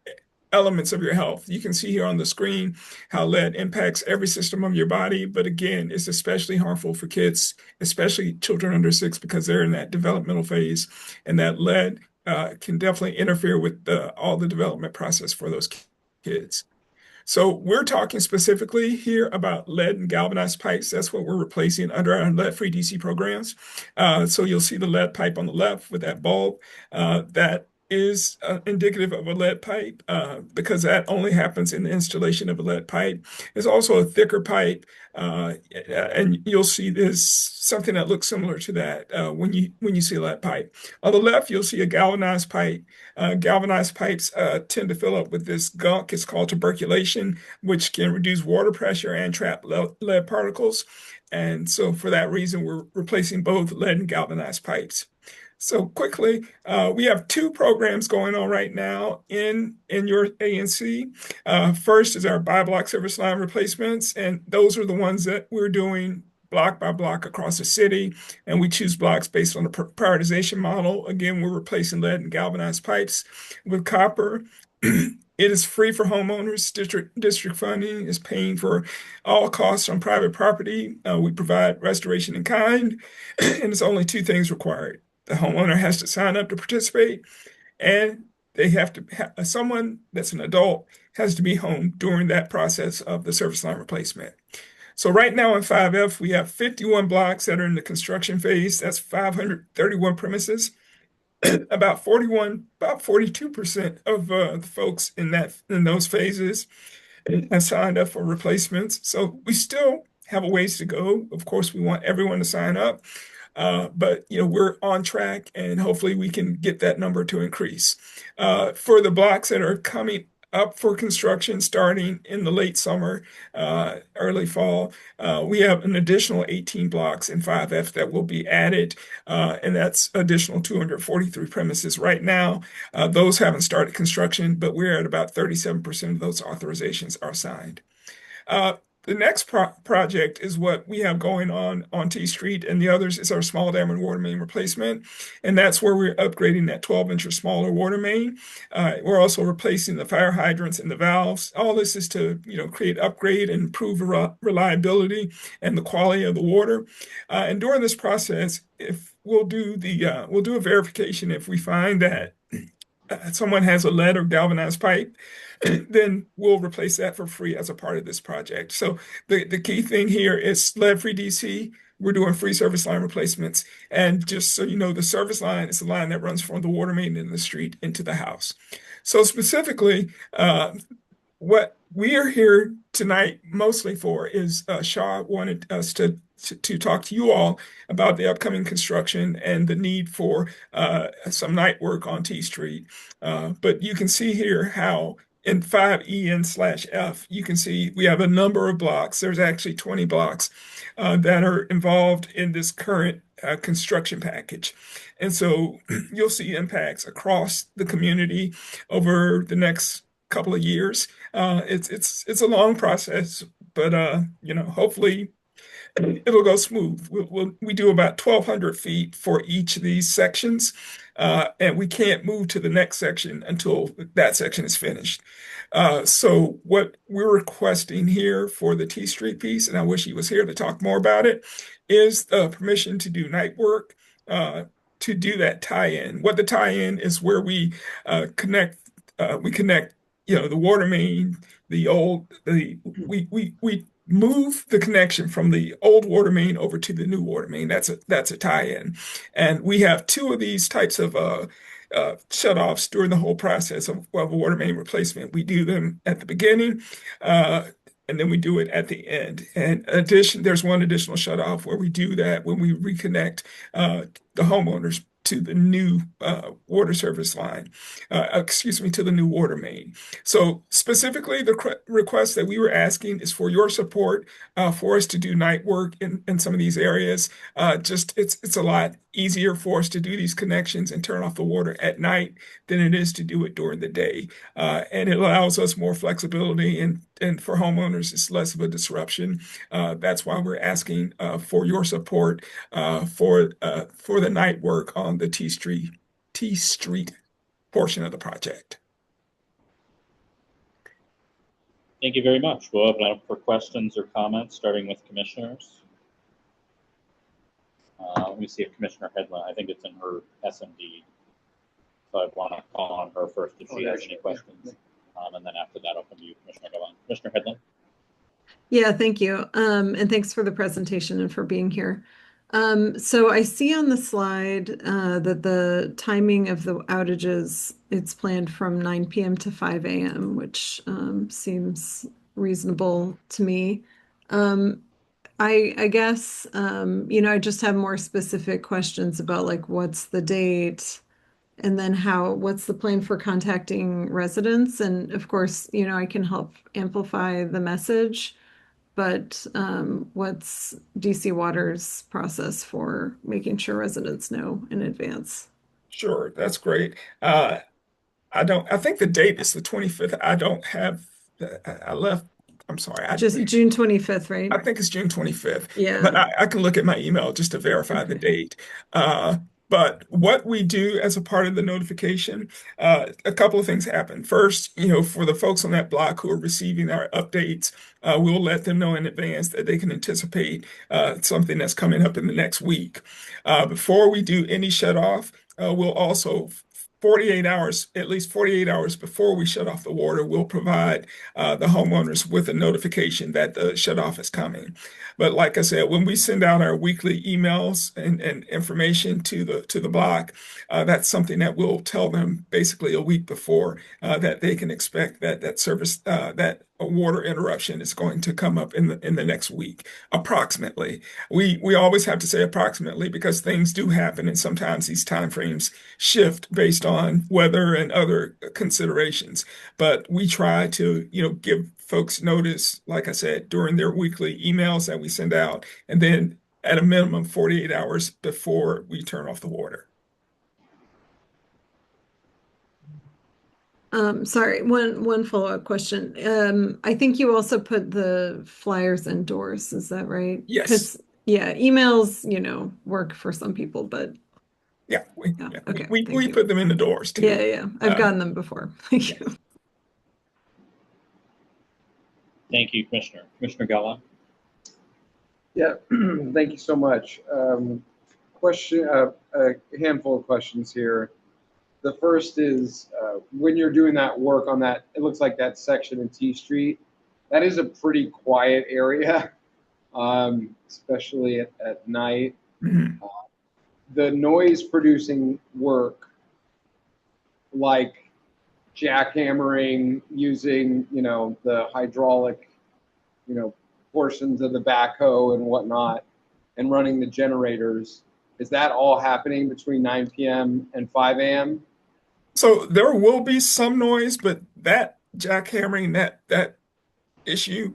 Speaker 8: elements of your health. You can see here on the screen how lead impacts every system of your body. But again, it's especially harmful for kids, especially children under 6, because they're in that developmental phase. And that lead can definitely interfere with all the development process for those kids. So we're talking specifically here about lead and galvanized pipes. That's what we're replacing under our lead-free DC programs. So you'll see the lead pipe on the left with that bulb. That is indicative of a lead pipe because that only happens in the installation of a lead pipe. There's also a thicker pipe, and you'll see this something that looks similar to that when you see a lead pipe. On the left, you'll see a galvanized pipe. Galvanized pipes tend to fill up with this gunk. It's called tuberculation, which can reduce water pressure and trap lead particles. And so for that reason, we're replacing both lead and galvanized pipes. So quickly, we have 2 programs going on right now in your ANC. First is our bi-block service line replacements, and those are the ones that we're doing block by block across the city, and we choose blocks based on the prioritization model. Again, we're replacing lead and galvanized pipes with copper. It is free for homeowners. District funding is paying for all costs on private property. We provide restoration in kind, and it's only 2 things required. The homeowner has to sign up to participate, and they have to have someone that's an adult has to be home during that process of the service line replacement. So right now in 5F, we have 51 blocks that are in the construction phase. That's 531 premises. About 42% of the folks in those phases have signed up for replacements. So we still have a ways to go. Of course, we want everyone to sign up. But we're on track, and hopefully we can get that number to increase. For the blocks that are coming up for construction starting in the late summer, early fall, we have an additional 18 blocks in 5F that will be added, and that's additional 243 premises right now. Those haven't started construction, but we're at about 37% of those authorizations are signed. The next project is what we have going on T Street, and the others is our small diameter water main replacement, and that's where we're upgrading that 12-inch or smaller water main. We're also replacing the fire hydrants and the valves. All this is to create upgrade and improve reliability and the quality of the water. And during this process, if we'll do a verification if we find that someone has a lead or galvanized pipe, then we'll replace that for free as a part of this project. So the key thing here is lead-free DC. We're doing free service line replacements. And just so you know, the service line is the line that runs from the water main in the street into the house. So specifically, what we are here tonight mostly for is Shaw wanted us to to talk to you all about the upcoming construction and the need for some night work on T Street. But you can see here how in 5EN/F, you can see we have a number of blocks. There's actually 20 blocks that are involved in this current construction package. And so you'll see impacts across the community over the next couple of years. It's a long process, but hopefully it'll go smooth. We do about 1,200 feet for each of these sections, and we can't move to the next section until that section is finished. So what we're requesting here for the T Street piece, and I wish he was here to talk more about it, is permission to do night work, to do that tie-in. What the tie-in is where we connect, the water main, we move the connection from the old water main over to the new water main. That's a tie-in, and we have two of these types of shutoffs during the whole process of a water main replacement. We do them at the beginning, and then we do it at the end. And there's one additional shutoff where we do that when we reconnect the homeowners to the new water service line, to the new water main. So specifically, the request that we were asking is for your support for us to do night work in some of these areas. It's a lot easier for us to do these connections and turn off the water at night than it is to do it during the day. And it allows us more flexibility, and for homeowners, it's less of a disruption. That's why we're asking for your support for the night work on the T Street portion of the project.
Speaker 1: Thank you very much. We'll open up for questions or comments, starting with commissioners. Let me see if Commissioner Headland, I think it's in her SMD. So I want to call on her first if she has any questions. And then after that, I'll come to you, Commissioner Headland. Commissioner Headland.
Speaker 3: Yeah, thank you. And thanks for the presentation and for being here. So I see on the slide that the timing of the outages, it's planned from 9 p.m. to 5 a.m., which seems reasonable to me. I guess, I just have more specific questions about like what's the date and then what's the plan for contacting residents? And of course, I can help amplify the message. But what's DC Water's process for making sure residents know in advance?
Speaker 8: Sure, that's great. I think the date is the 25th. I don't have, I left, I'm sorry.
Speaker 3: Just June 25th, right?
Speaker 8: I think it's June 25th.
Speaker 3: Yeah.
Speaker 8: But I can look at my email just to verify the date. But what we do as a part of the notification, a couple of things happen. First, for the folks on that block who are receiving our updates, we'll let them know in advance that they can anticipate something that's coming up in the next week. Before we do any shut off, we'll also at least 48 hours before we shut off the water, we'll provide the homeowners with a notification that the shut off is coming. But like I said, when we send out our weekly emails and information to the block, that's something that we'll tell them basically a week before that they can expect that service that a water interruption is going to come up in the next week, approximately. We always have to say approximately because things do happen, and sometimes these timeframes shift based on weather and other considerations. But we try to, give folks notice, like I said, during their weekly emails that we send out, and then at a minimum 48 hours before we turn off the water.
Speaker 3: Sorry, one follow-up question. I think you also put the flyers indoors, is that right?
Speaker 8: Yes.
Speaker 3: Yeah, emails, work for some people, but
Speaker 8: yeah,
Speaker 3: okay,
Speaker 8: we put them in the doors too.
Speaker 3: Yeah. I've gotten them before. Thank you.
Speaker 1: Thank you, Commissioner. Commissioner Gala.
Speaker 2: Yeah, thank you so much. A handful of questions here. The first is when you're doing that work on that, it looks like that section in T Street, that is a pretty quiet area, especially at night.
Speaker 8: Mm-hmm.
Speaker 2: The noise producing work, like jackhammering, using, the hydraulic, portions of the backhoe and whatnot, and running the generators. Is that all happening between 9 p.m. and 5 a.m.?
Speaker 8: So there will be some noise, but that jackhammering, that issue,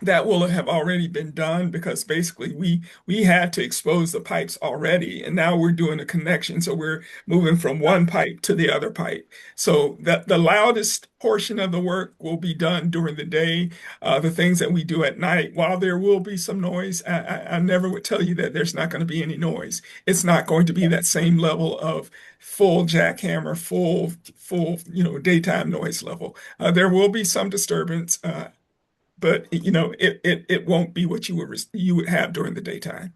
Speaker 8: that will have already been done because basically we had to expose the pipes already, and now we're doing a connection, so we're moving from one pipe to the other pipe. So that the loudest portion of the work will be done during the day. The things that we do at night, while there will be some noise, I never would tell you that there's not going to be any noise. It's not going to be that same level of full jackhammer, full daytime noise level. There will be some disturbance. But it won't be what you would have during the daytime.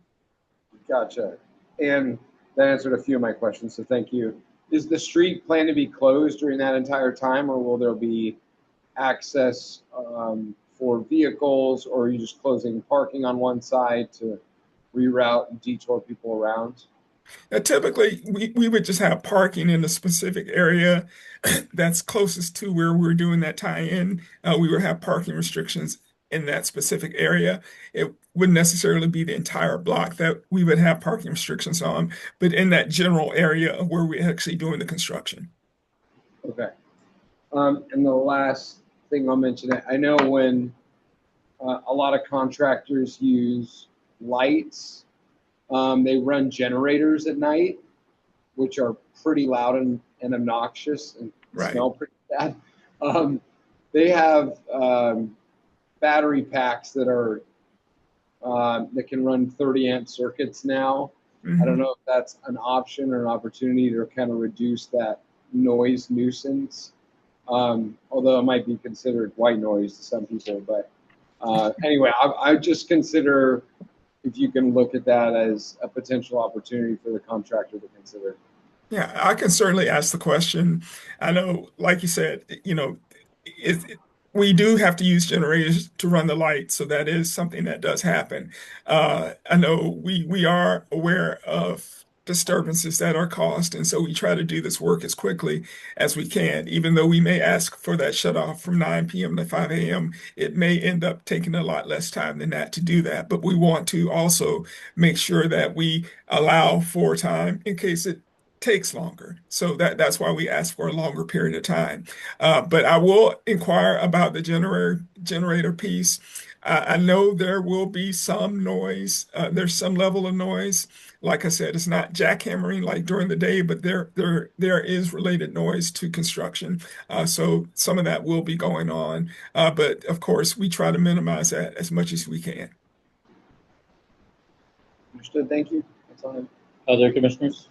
Speaker 2: Gotcha. And that answered a few of my questions, so thank you. Is the street planned to be closed during that entire time, or will there be access for vehicles, or are you just closing parking on one side to reroute and detour people around?
Speaker 8: Typically, we would just have parking in a specific area that's closest to where we're doing that tie-in. We would have parking restrictions in that specific area. It wouldn't necessarily be the entire block that we would have parking restrictions on, but in that general area of where we're actually doing the construction.
Speaker 2: Okay. And the last thing I'll mention, I know when a lot of contractors use lights, they run generators at night, which are pretty loud and obnoxious and
Speaker 8: Right.
Speaker 2: smell pretty bad. They have battery packs that are that can run 30 amp circuits now. I don't know if that's an option or an opportunity to kind of reduce that noise nuisance, although it might be considered white noise to some people. But anyway, I just consider if you can look at that as a potential opportunity for the contractor to consider.
Speaker 8: Yeah, I can certainly ask the question. I know, like you said, we do have to use generators to run the lights, so that is something that does happen. I know we are aware of disturbances that are caused, and so we try to do this work as quickly as we can. Even though we may ask for that shut off from 9 p.m. to 5 a.m., it may end up taking a lot less time than that to do that. But we want to also make sure that we allow for time in case it takes longer. So that's why we ask for a longer period of time. But I will inquire about the generator piece. I know there will be some noise. There's some level of noise. Like I said, it's not jackhammering like during the day, but there is related noise to construction. So some of that will be going on. But of course, we try to minimize that as much as we can.
Speaker 2: Understood. Thank you. That's all I have.
Speaker 1: Other commissioners?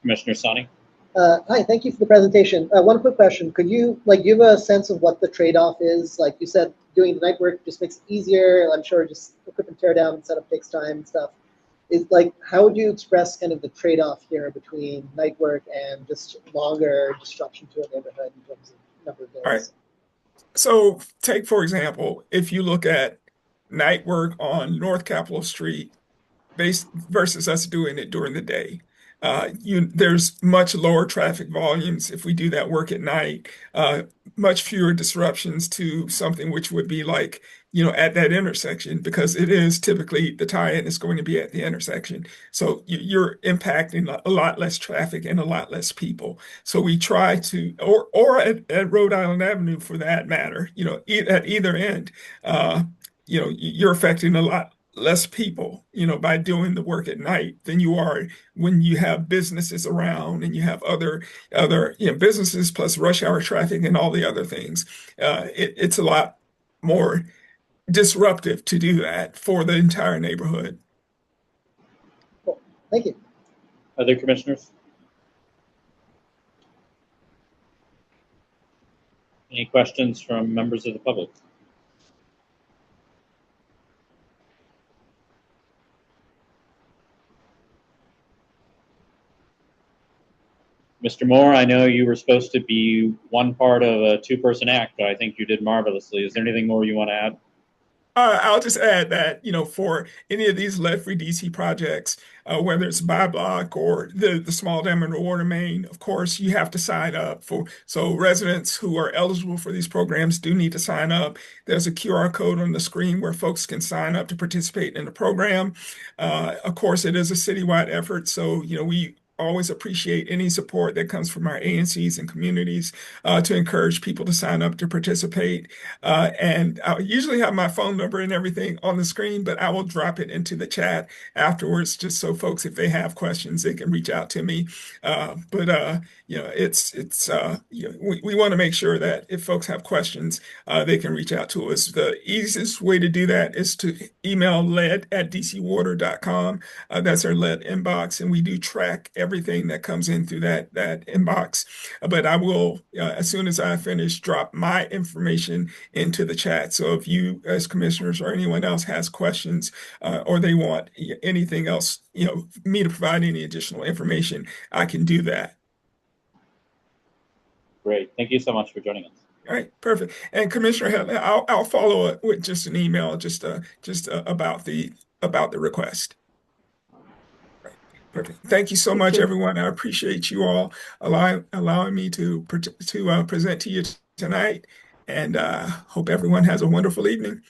Speaker 1: Commissioner Sani?
Speaker 4: Hi, thank you for the presentation. One quick question. Could you give a sense of what the trade-off is? Like you said, doing the night work just makes it easier. I'm sure just equipment tear down and setup takes time and stuff. How would you express kind of the trade-off here between night work and just longer disruption to a neighborhood in terms of number of days?
Speaker 8: All right. So take, for example, if you look at night work on North Capitol Street versus us doing it during the day. There's much lower traffic volumes if we do that work at night, much fewer disruptions to something which would be like, at that intersection, because it is typically the tie-in is going to be at the intersection. So you're impacting a lot less traffic and a lot less people. So we try to, or at Rhode Island Avenue for that matter, at either end, you're affecting a lot less people, by doing the work at night than you are when you have businesses around and you have other, businesses plus rush hour traffic and all the other things. It's a lot more disruptive to do that for the entire neighborhood.
Speaker 4: Cool. Thank you.
Speaker 1: Other commissioners? Any questions from members of the public? Mr. Moore, I know you were supposed to be one part of a two-person act, but I think you did marvelously. Is there anything more you want to add?
Speaker 8: I'll just add that, for any of these lead-free DC projects, whether it's buy block or the small dam and the water main, of course, you have to sign up for. So residents who are eligible for these programs do need to sign up. There's a QR code on the screen where folks can sign up to participate in the program. Of course, it is a citywide effort, so we always appreciate any support that comes from our ANCs and communities to encourage people to sign up to participate. And I usually have my phone number and everything on the screen, but I will drop it into the chat afterwards, just so folks, if they have questions, they can reach out to me. We want to make sure that if folks have questions, they can reach out to us. The easiest way to do that is to email lead@dcwater.com. That's our lead inbox, and we do track everything that comes in through that inbox. But I will, as soon as I finish, drop my information into the chat. So if you, as commissioners or anyone else, has questions or they want anything else, me to provide any additional information, I can do that.
Speaker 1: Great. Thank you so much for joining us.
Speaker 8: All right, perfect. And Commissioner Hedlund, I'll follow up with just an email, about the request. Right, perfect. Thank you so much, everyone. I appreciate you all allowing me to present to you tonight, and hope everyone has a wonderful evening.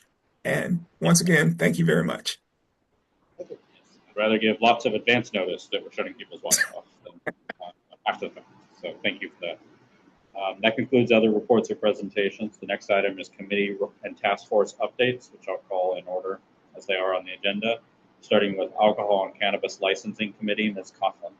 Speaker 8: And once again, thank you very much.
Speaker 1: I'd rather give lots of advance notice that we're shutting people's water off than after the fact. So thank you for that. That concludes other reports or presentations. The next item is committee and task force updates, which I'll call in order as they are on the agenda, starting with Alcohol and Cannabis Licensing Committee, Ms. Coughlin.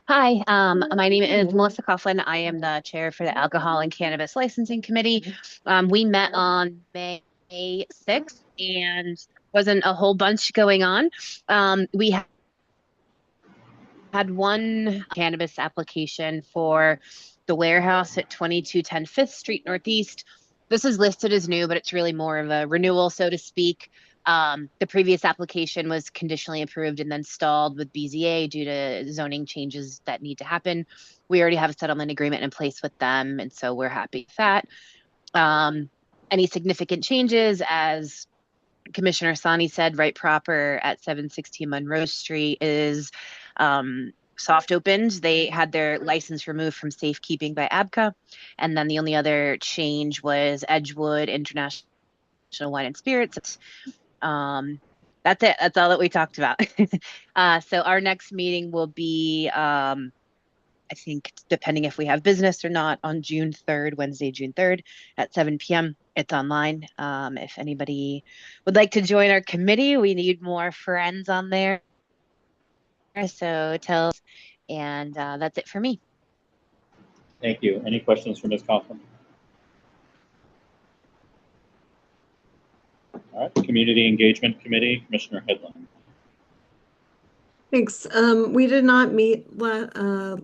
Speaker 9: Hi, my name is Melissa Coughlin. I am the chair for the Alcohol and Cannabis Licensing Committee. We met on May 6th and wasn't a whole bunch going on. We had one cannabis application for the warehouse at 2210 5th Street Northeast. This is listed as new, but it's really more of a renewal, so to speak. The previous application was conditionally approved and then stalled with BZA due to zoning changes that need to happen. We already have a settlement agreement in place with them, and so we're happy with that. Any significant changes, as Commissioner Sani said, Right Proper at 716 Monroe Street is soft opened. They had their license removed from safekeeping by ABCA. And then the only other change was Edgewood International Wine and Spirits. That's it. That's all that we talked about. So our next meeting will be, I think, depending if we have business or not, on June 3rd, Wednesday, June 3rd at 7 p.m. It's online. If anybody would like to join our committee, we need more friends on there. So tell us, and that's it for me.
Speaker 1: Thank you. Any questions for Ms. Coughlin? All right, Community Engagement Committee, Commissioner Hedlund.
Speaker 3: Thanks. We did not meet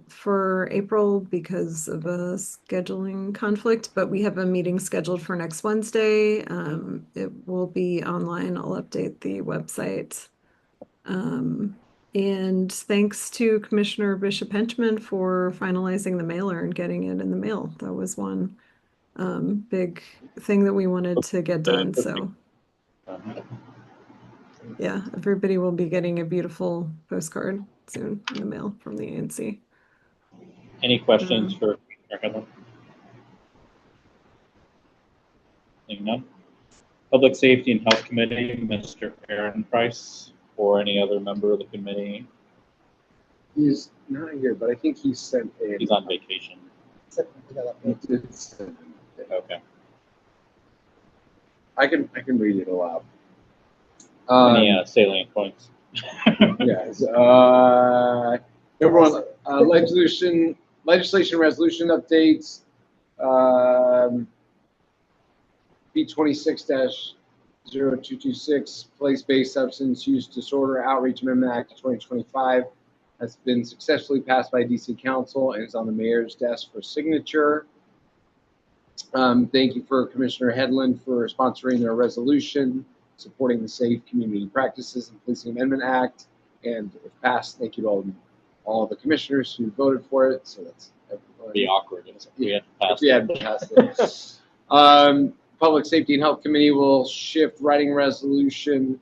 Speaker 3: for April because of a scheduling conflict, but we have a meeting scheduled for next Wednesday. It will be online. I'll update the website. And thanks to Commissioner Bishop Henchman for finalizing the mailer and getting it in the mail. That was one big thing that we wanted to get done. So yeah, everybody will be getting a beautiful postcard soon in the mail from the ANC.
Speaker 1: Any questions for Commissioner Hedlund? None. Public Safety and Health Committee, Mr. Aaron Price, or any other member of the committee?
Speaker 2: He's not here, but I think he sent in.
Speaker 1: He's on vacation. Okay.
Speaker 2: I can read it aloud.
Speaker 1: Any salient points?
Speaker 2: Yes. Everyone, legislation resolution updates. B26-0226, Place-Based Substance Use Disorder Outreach Amendment Act of 2025 has been successfully passed by DC Council and is on the mayor's desk for signature. Thank you for Commissioner Hedlund for sponsoring their resolution, supporting the Safe Community Practices and Policing Amendment Act, and if passed, thank you to all all the commissioners who voted for it. So that's everybody.
Speaker 1: Be awkward if we had passed
Speaker 2: We had passed it. Public Safety and Health Committee will shift writing resolution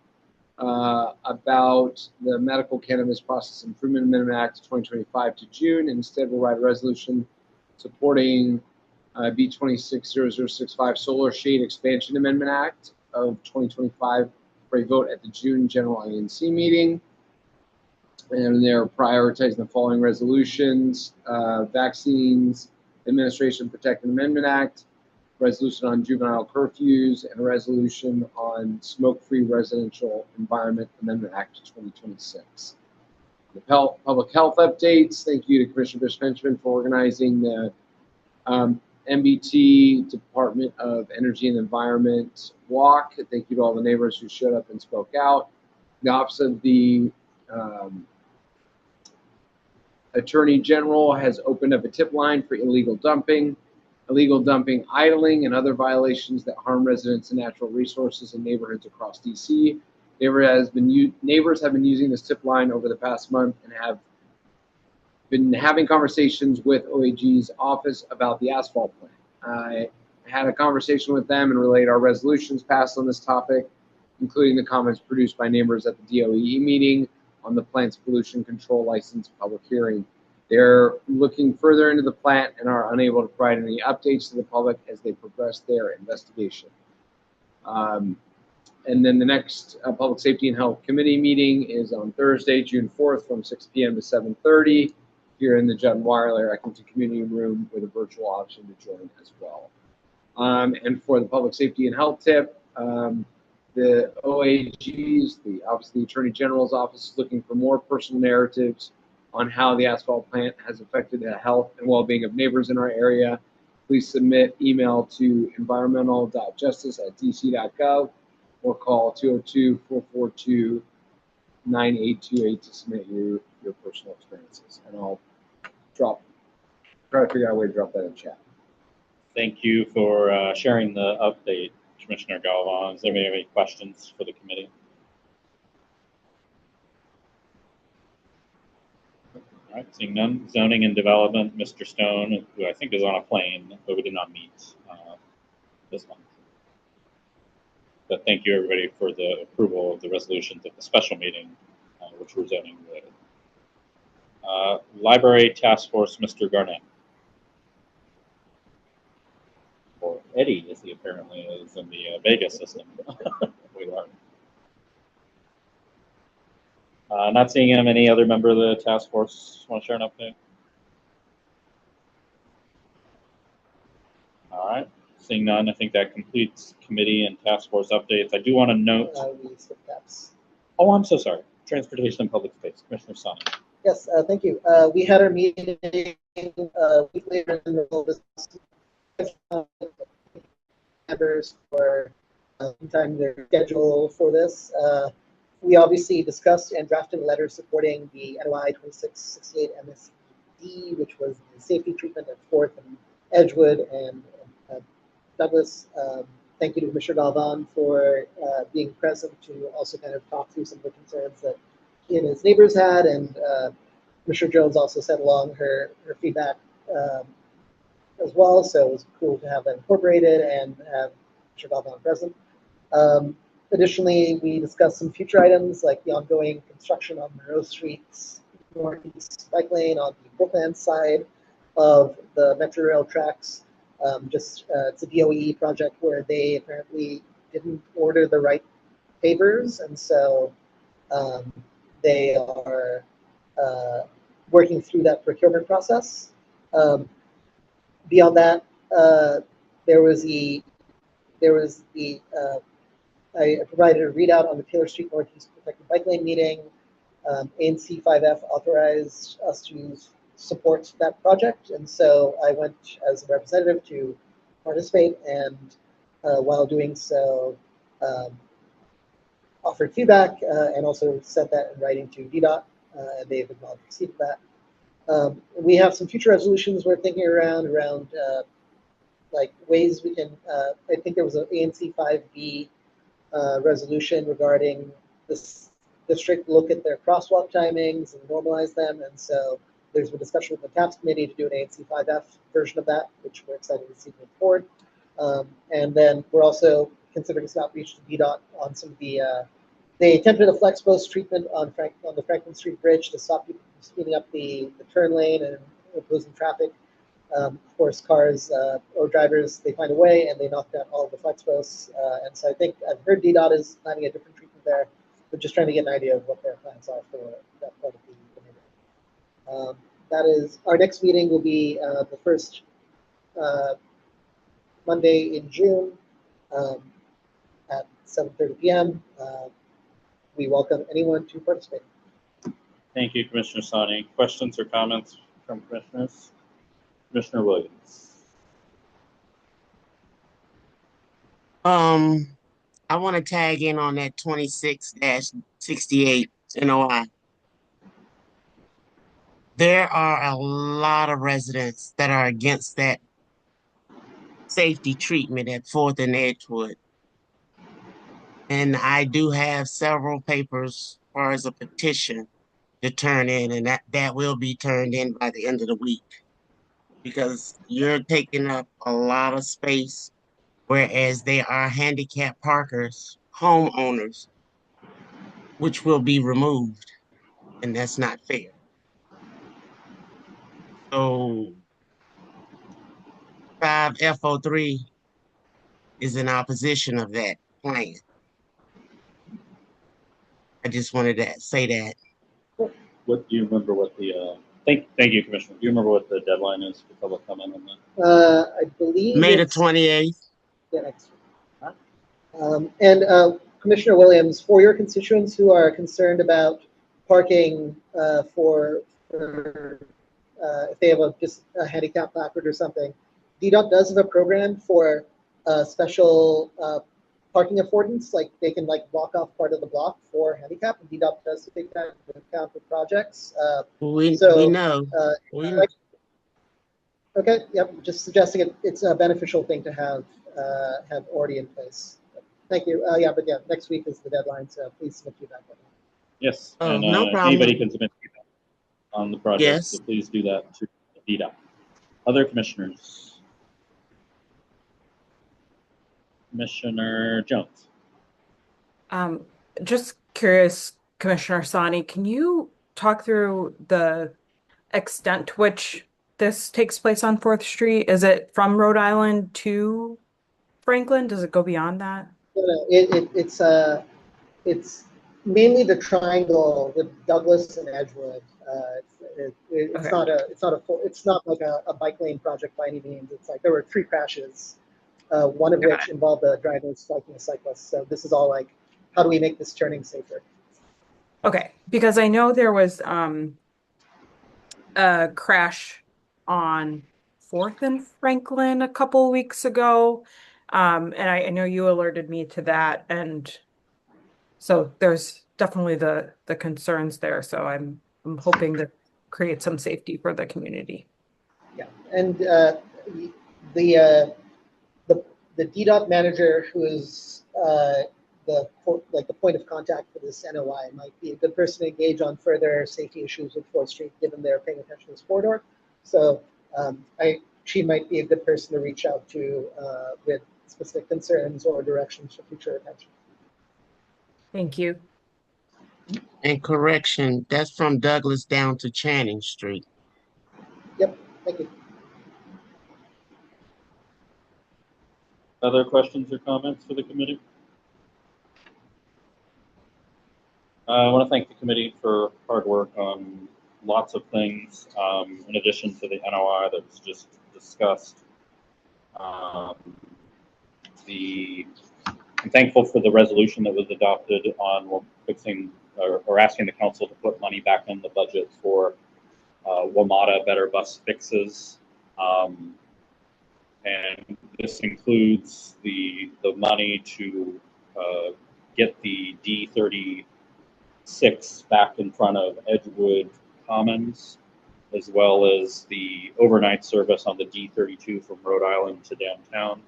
Speaker 2: about the Medical Cannabis Process Improvement Amendment Act of 2025 to June. Instead, we'll write a resolution supporting B260065 Solar Shade Expansion Amendment Act of 2025 for a vote at the June General ANC meeting. And they're prioritizing the following resolutions: Vaccines Administration Protect Amendment Act, resolution on juvenile curfews, and a resolution on smoke-free residential environment amendment act of 2026. The public health updates. Thank you to Commissioner Benjamin for organizing the MBT Department of Energy and Environment walk. Thank you to all the neighbors who showed up and spoke out. The Office of the Attorney General has opened up a tip line for illegal dumping, idling, and other violations that harm residents and natural resources in neighborhoods across DC. Neighbors have been using this tip line over the past month and have been having conversations with OAG's office about the asphalt plant. I had a conversation with them and relayed our resolutions passed on this topic, including the comments produced by neighbors at the DOE meeting on the plant's pollution control license public hearing. They're looking further into the plant and are unable to provide any updates to the public as they progress their investigation. And then the next Public Safety and Health Committee meeting is on Thursday, June 4th from 6 p.m. to 7:30 here in the Judd and Weiler Eckington Community Room with a virtual option to join as well. And for the Public Safety and Health tip, the OAG's, the Office of the Attorney General's office, is looking for more personal narratives on how the asphalt plant has affected the health and well-being of neighbors in our area. Please submit email to environmental.justice@dc.gov or call 202-442-9828 to submit your personal experiences. And I'll try to figure out a way to drop that in chat.
Speaker 1: Thank you for sharing the update, Commissioner Galvan. Does anybody have any questions for the committee? All right, seeing none. Zoning and Development, Mr. Stone, who I think is on a plane, but we did not meet this month. But thank you, everybody, for the approval of the resolutions at the special meeting, which were zoning related. Library Task Force, Mr. Garnett. Or Eddie, as he apparently is in the Vegas system. We learned. Not seeing him. Any other member of the task force want to share an update? All right. Seeing none, I think that completes committee and task force updates. I do want to note. Oh, I'm so sorry. Transportation and Public Space, Commissioner Sonic.
Speaker 4: Yes, thank you. We had our meeting a week later in the middle of this members for sometime their schedule for this. We obviously discussed and drafted a letter supporting the NOI 2668 MSD, which was the safety treatment at 4th and Edgewood and Douglas. Thank you to Commissioner Galvan for being present to also kind of talk through some of the concerns that he and his neighbors had, and Commissioner Jones also sent along her feedback as well, so it was cool to have that incorporated and have Commissioner Galvan present. Additionally, we discussed some future items like the ongoing construction on Monroe Street's northeast bike lane on the Brookland side of the Metro Rail tracks. It's a DOE project where they apparently didn't order the right pavers, and so they are working through that procurement process. Beyond that, I provided a readout on the Taylor Street Northeast Protected Bike Lane meeting. ANC 5F authorized us to support that project, and so I went as a representative to participate, and while doing so, offered feedback and also sent that in writing to DDOT, and they've acknowledged receipt of that. We have some future resolutions we're thinking around like ways we can. I think there was an ANC 5B resolution regarding this district look at their crosswalk timings and normalize them. And so there's been discussion with the TAPS committee to do an ANC 5F version of that, which we're excited to see move forward. And then we're also considering some outreach to DDOT on some of they attempted a flex post treatment on the Franklin Street Bridge to stop people from speeding up the turn lane and opposing traffic. Of course, cars or drivers, they find a way and they knock down all of the flex posts. And so I think I've heard DDOT is planning a different treatment there, but just trying to get an idea of what their plans are for that part of the neighborhood. That is, our next meeting will be the first Monday in June at 7:30 p.m. We welcome anyone to participate.
Speaker 1: Thank you, Commissioner Sani. Questions or comments from commissioners? Commissioner Williams.
Speaker 7: I want to tag in on that 26-68 NOI. There are a lot of residents that are against that safety treatment at 4th and Edgewood. And I do have several papers as far as a petition to turn in, and that will be turned in by the end of the week. Because you're taking up a lot of space, whereas they are handicapped parkers, homeowners, which will be removed, and that's not fair. So 5FO3 is in opposition of that plan. I just wanted to say that.
Speaker 1: What do you remember? What the thank you, Commissioner. Do you remember what the deadline is for public comment on that?
Speaker 4: I believe
Speaker 7: May the 28th.
Speaker 4: Yeah, next week. Commissioner Williams, for your constituents who are concerned about parking if they have just a handicap placard or something, DDOT does have a program for special parking affordance. Like they can block off part of the block for handicap, and DDOT does take that into account for projects.
Speaker 7: We know.
Speaker 4: Okay, yep. Just suggesting it's a beneficial thing to have already in place. Thank you. Next week is the deadline, so please submit feedback.
Speaker 1: Yes,
Speaker 7: Oh,
Speaker 1: and
Speaker 7: no problem.
Speaker 1: anybody can submit feedback on the project,
Speaker 7: Yes.
Speaker 1: so please do that to DDOT. Other commissioners? Commissioner Jones.
Speaker 6: Just curious, Commissioner Sani, can you talk through the extent to which this takes place on 4th Street? Is it from Rhode Island to Franklin? Does it go beyond that?
Speaker 4: It's mainly the triangle with Douglas and Edgewood. It's not like a bike lane project by any means. It's like there were 3 crashes, one of which involved a driver striking a cyclist. So this is all like, how do we make this turning safer?
Speaker 6: Okay, because I know there was a crash on 4th and Franklin a couple weeks ago. And I know you alerted me to that. And so there's definitely the concerns there. So I'm hoping to create some safety for the community.
Speaker 4: Yeah, and the DDOT manager, who is the point of contact for this NOI, might be a good person to engage on further safety issues with 4th Street, given they're paying attention to this corridor. So she might be a good person to reach out to with specific concerns or directions for future attention.
Speaker 6: Thank you.
Speaker 7: And correction, that's from Douglas down to Channing Street.
Speaker 4: Yep, thank you.
Speaker 1: Other questions or comments for the committee? I want to thank the committee for hard work on lots of things, in addition to the NOI that was just discussed. I'm thankful for the resolution that was adopted on fixing or asking the council to put money back in the budget for WMATA Better Bus Fixes. And this includes the money to get the D36 back in front of Edgewood Commons, as well as the overnight service on the D32 from Rhode Island to downtown.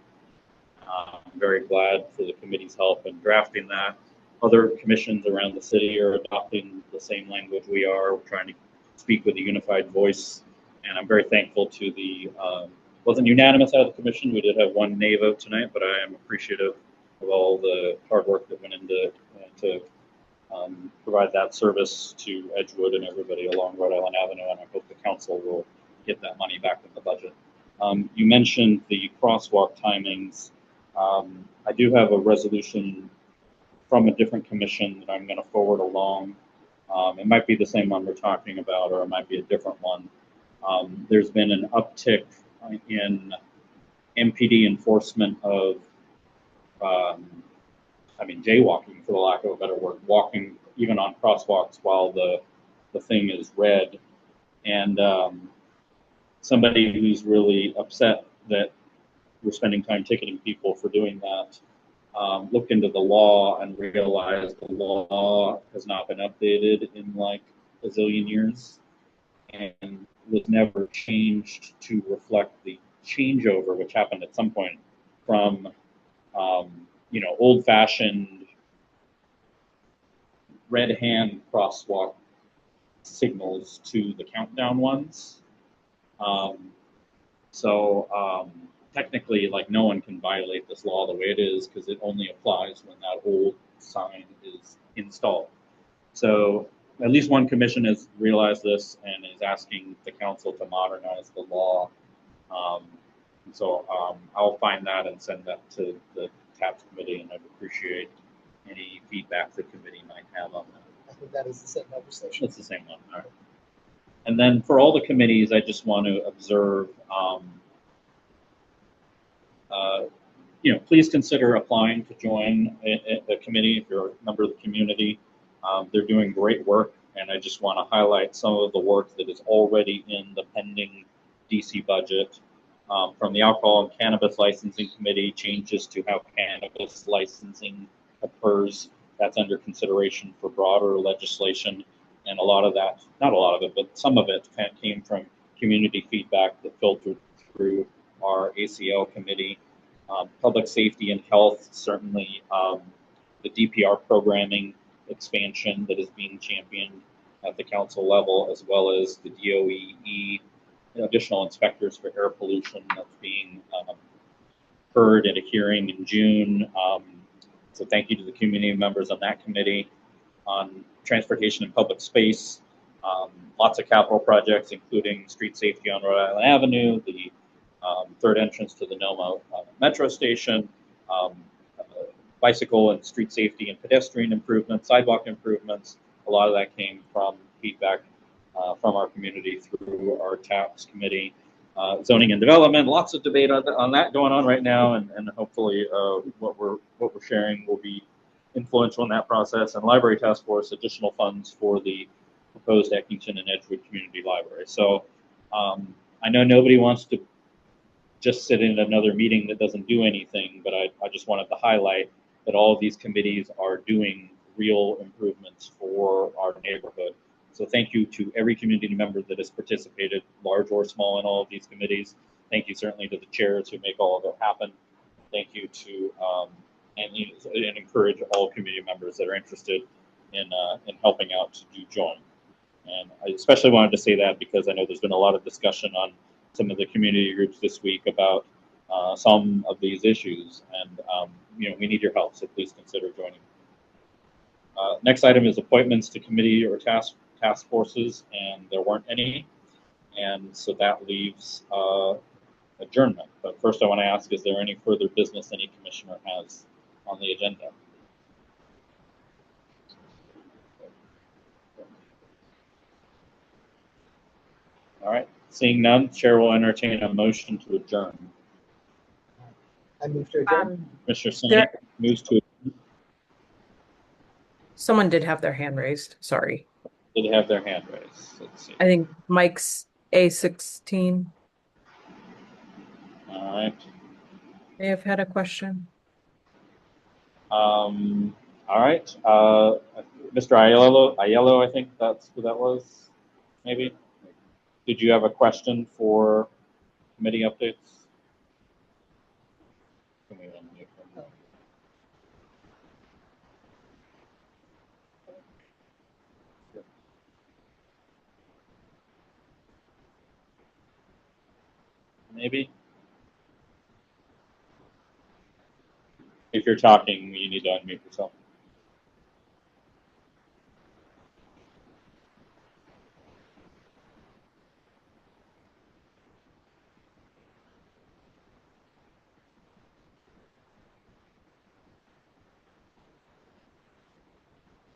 Speaker 1: I'm very glad for the committee's help in drafting that. other commissions around the city are adopting the same language we are. We're trying to speak with a unified voice, and I'm very thankful to the, wasn't unanimous out of the commission. We did have one nay vote tonight, but I am appreciative of all the hard work that went into to provide that service to Edgewood and everybody along Rhode Island Avenue, and I hope the council will get that money back in the budget. You mentioned the crosswalk timings. I do have a resolution from a different commission that I'm going to forward along. It might be the same one we're talking about, or it might be a different one. There's been an uptick in MPD enforcement of, jaywalking, for the lack of a better word, walking even on crosswalks while the thing is red. And somebody who's really upset that we're spending time ticketing people for doing that looked into the law and realized the law has not been updated in like a zillion years and was never changed to reflect the changeover, which happened at some point from old-fashioned red hand crosswalk signals to the countdown ones. Technically, like, no one can violate this law the way it is because it only applies when that old sign is installed. So at least one commission has realized this and is asking the council to modernize the law. I'll find that and send that to the TAPS committee, and I'd appreciate any feedback the committee might have on that.
Speaker 4: I think that is the same legislation.
Speaker 1: It's the same one. All right. And then for all the committees, I just want to observe, please consider applying to join a committee if you're a member of the community. They're doing great work, and I just want to highlight some of the work that is already in the pending DC budget. From the Alcohol and Cannabis Licensing Committee, changes to how cannabis licensing occurs. That's under consideration for broader legislation. And a lot of that, not a lot of it, but some of it came from community feedback that filtered through our ACL committee. Public safety and health, certainly the DPR programming expansion that is being championed at the council level, as well as the DOE additional inspectors for air pollution that's being heard at a hearing in June. So thank you to the community members on that committee. On transportation and public space, lots of capital projects, including street safety on Rhode Island Avenue, the third entrance to the NOMA metro station, bicycle and street safety and pedestrian improvements, sidewalk improvements. A lot of that came from feedback from our community through our TAPS committee. Zoning and development, lots of debate on that going on right now, and hopefully what we're sharing will be influential in that process. And library task force, additional funds for the proposed Eckington and Edgewood Community Library. So I know nobody wants to just sit in another meeting that doesn't do anything, but I just wanted to highlight that all of these committees are doing real improvements for our neighborhood. So thank you to every community member that has participated, large or small, in all of these committees. Thank you certainly to the chairs who make all of it happen. Thank you to and encourage all community members that are interested in helping out to join. And I especially wanted to say that because I know there's been a lot of discussion on some of the community groups this week about some of these issues, and we need your help, so please consider joining. Next item is appointments to committee or task forces, and there weren't any, and so that leaves adjournment. But first I want to ask, is there any further business any commissioner has on the agenda? All right, seeing none, Chair will entertain a motion to adjourn.
Speaker 4: I move to adjourn.
Speaker 1: Commissioner Sonic moves to adjourn.
Speaker 6: Someone did have their hand raised. Sorry.
Speaker 1: Did have their hand raised? Let's see.
Speaker 6: I think Mike's A16
Speaker 1: All right.
Speaker 6: may have had a question.
Speaker 1: All right. Mr. Aiello, I think that's who that was, maybe. Did you have a question for committee updates? Can we unmute him? maybe? If you're talking, you need to unmute yourself.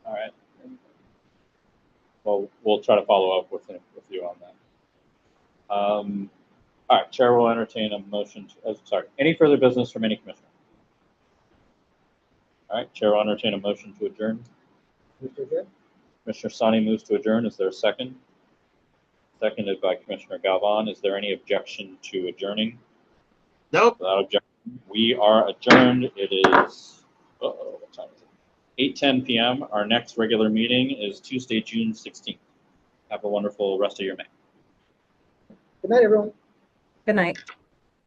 Speaker 1: All right. Well, we'll try to follow up with you on that. All right, Chair will entertain a motion to, sorry, any further business from any commissioner? All right, Chair will entertain a motion to adjourn. Commissioner Sani moves to adjourn. Is there a second? Seconded by Commissioner Galvan. Is there any objection to adjourning?
Speaker 7: Nope.
Speaker 1: Without objection, we are adjourned. It is, what time is it? 8:10 p.m. Our next regular meeting is Tuesday, June 16th. Have a wonderful rest of your May.
Speaker 4: Good night, everyone.
Speaker 6: Good night.